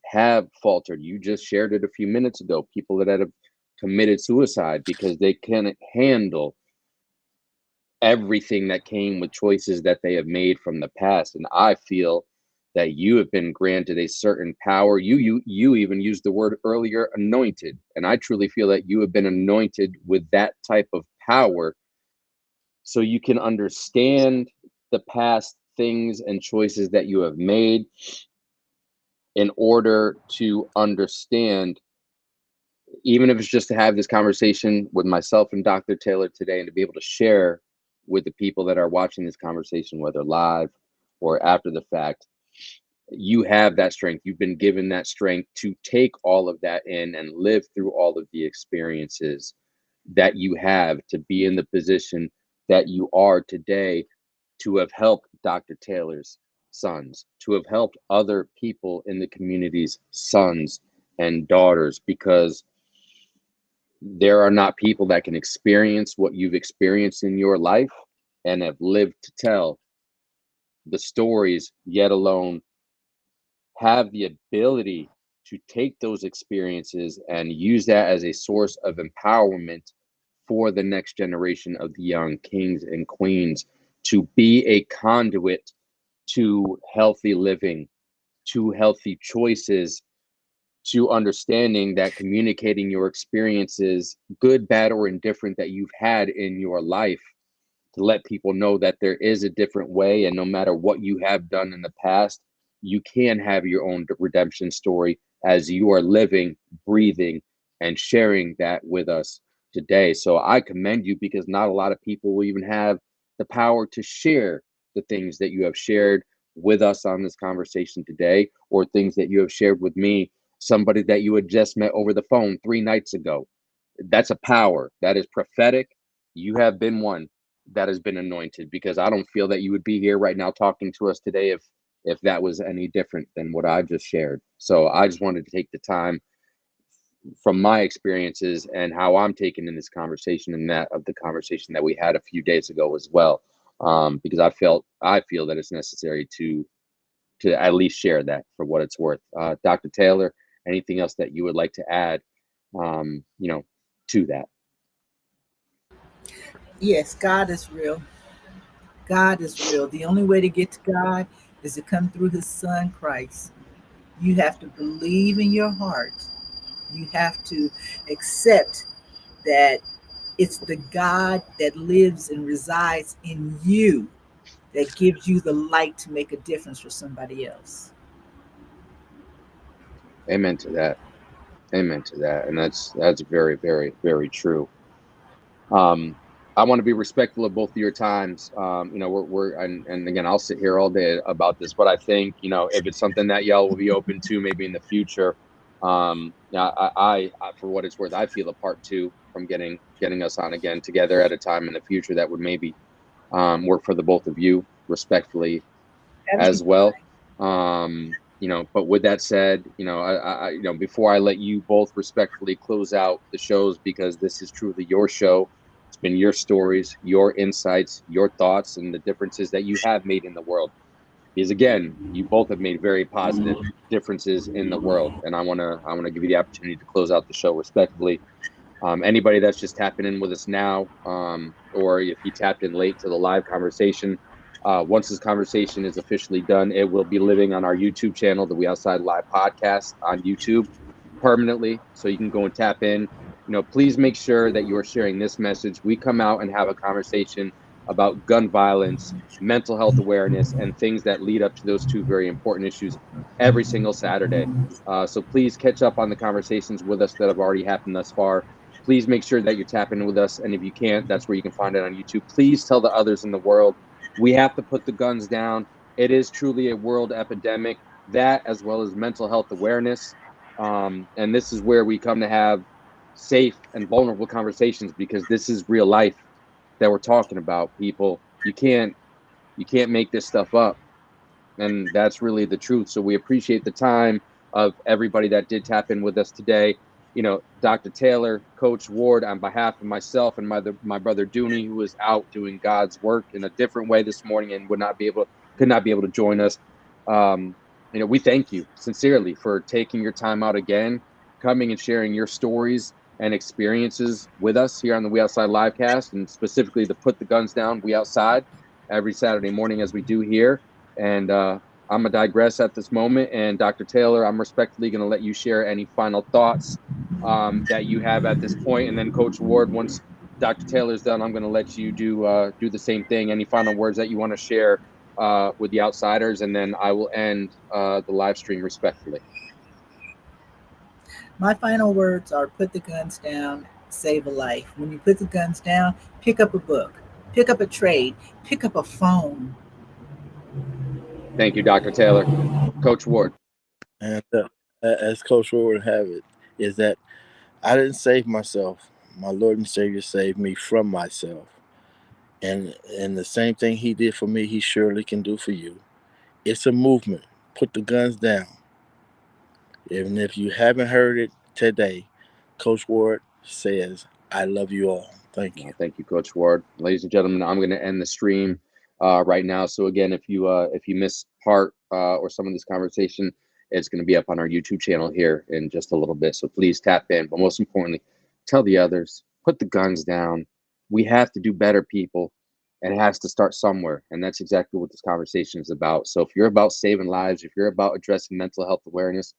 have faltered. You just shared it a few minutes ago. People that have committed suicide because they can't handle everything that came with choices that they have made from the past. And I feel that you have been granted a certain power. You even used the word earlier, anointed. And I truly feel that you have been anointed with that type of power, so you can understand the past things and choices that you have made, in order to understand, even if it's just to have this conversation with myself and Dr. Taylor today, and to be able to share with the people that are watching this conversation, whether live or after the fact. You have that strength. You've been given that strength to take all of that in and live through all of the experiences that you have, to be in the position that you are today, to have helped Dr. Taylor's sons, to have helped other people in the community's sons and daughters, because there are not people that can experience what you've experienced in your life and have lived to tell the stories, yet alone have the ability to take those experiences and use that as a source of empowerment for the next generation of the young kings and queens, to be a conduit to healthy living, to healthy choices, to understanding that communicating your experiences, good, bad, or indifferent, that you've had in your life, to let people know that there is a different way. And no matter what you have done in the past, you can have your own redemption story, as you are living, breathing, and sharing that with us today. So I commend you, because not a lot of people will even have the power to share the things that you have shared with us on this conversation today, or things that you have shared with me, somebody that you had just met over the phone 3 nights ago. That's a power that is prophetic. You have been one that has been anointed, because I don't feel that you would be here right now talking to us today if that was any different than what I've just shared. So I just wanted to take the time, from my experiences and how I'm taking in this conversation, and that of the conversation that we had a few days ago as well, because I feel that it's necessary to at least share that for what it's worth. Dr. Taylor, anything else that you would like to add, to that? Yes, God is real. God is real. The only way to get to God is to come through his son Christ. You have to believe in your heart. You have to accept that it's the God that lives and resides in you that gives you the light to make a difference for somebody else. Amen to that. Amen to that. And that's very, very, very true. Um, I want to be respectful of both of your times. We're and again, I'll sit here all day about this, but I think, if it's something that y'all will be open to, maybe in the future, yeah, for what it's worth, I feel a part two from getting us on again together at a time in the future that would maybe work for the both of you, respectfully, That'll be as well. fine. But with that said, before I let you both respectfully close out the shows, because this is truly your show, it's been your stories, your insights, your thoughts, and the differences that you have made in the world. Because again, you both have made very positive differences in the world, and I want to give you the opportunity to close out the show respectfully. Anybody that's just tapping in with us now, or if you tapped in late to the live conversation, once this conversation is officially done, it will be living on our YouTube channel, the We Outside Live podcast on YouTube, permanently. So you can go and tap in. Please make sure that you are sharing this message. We come out and have a conversation about gun violence, mental health awareness, and things that lead up to those two very important issues every single Saturday. So please catch up on the conversations with us that have already happened thus far. Please make sure that you're tapping in with us. And if you can't, that's where you can find it on YouTube. Please tell the others in the world. We have to put the guns down. It is truly a world epidemic, that as well as mental health awareness. And this is where we come to have safe and vulnerable conversations, because this is real life that we're talking about, people. You can't make this stuff up. And that's really the truth. So we appreciate the time of everybody that did tap in with us today. Dr. Taylor, Coach Ward, on behalf of myself and my brother Dooney, who is out doing God's work in a different way this morning and could not be able to join us. We thank you sincerely for taking your time out again, coming and sharing your stories and experiences with us here on the We Outside Livecast, and specifically the Put the Guns Down, We Outside, every Saturday morning as we do here. And I'm going to digress at this moment. And Dr. Taylor, I'm respectfully going to let you share any final thoughts that you have at this point. And then Coach Ward, once Dr. Taylor's done, I'm going to let you do the same thing. Any final words that you want to share with the outsiders, and then I will end the live stream respectfully. My final words are: put the guns down, save a life. When you put the guns down, pick up a book, pick up a trade, pick up a phone. Thank you, Dr. Taylor. Coach Ward. And as Coach Ward would have it, is that I didn't save myself. My Lord and Savior saved me from myself. And the same thing he did for me, he surely can do for you. It's a movement. Put the guns down. And if you haven't heard it today, Coach Ward says, I love you all. Thank you. Well, thank you, Coach Ward. Ladies and gentlemen, I'm going to end the stream right now. So again, if you missed part or some of this conversation, it's going to be up on our YouTube channel here in just a little bit. So please tap in. But most importantly, tell the others, put the guns down. We have to do better, people. And it has to start somewhere. And that's exactly what this conversation is about. So if you're about saving lives, if you're about addressing mental health awareness,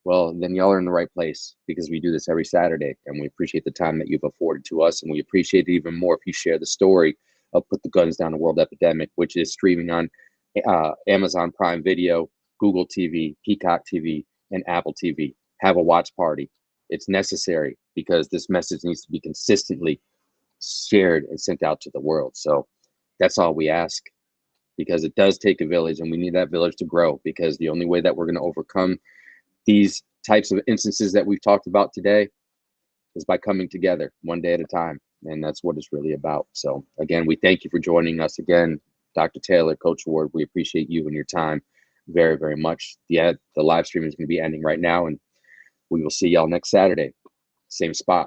well, then y'all are in the right place, because we do this every Saturday, and we appreciate the time that you've afforded to us. And we appreciate it even more if you share the story of Put the Guns Down, a World Epidemic, which is streaming on Amazon Prime Video, Google TV, Peacock TV, and Apple TV. Have a watch party. It's necessary, because this message needs to be consistently shared and sent out to the world. So that's all we ask, because it does take a village, and we need that village to grow, because the only way that we're going to overcome these types of instances that we've talked about today is by coming together one day at a time. And that's what it's really about. So again, we thank you for joining us again, Dr. Taylor, Coach Ward. We appreciate you and your time very, very much. The live stream is going to be ending right now, and we will see y'all next Saturday, same spot.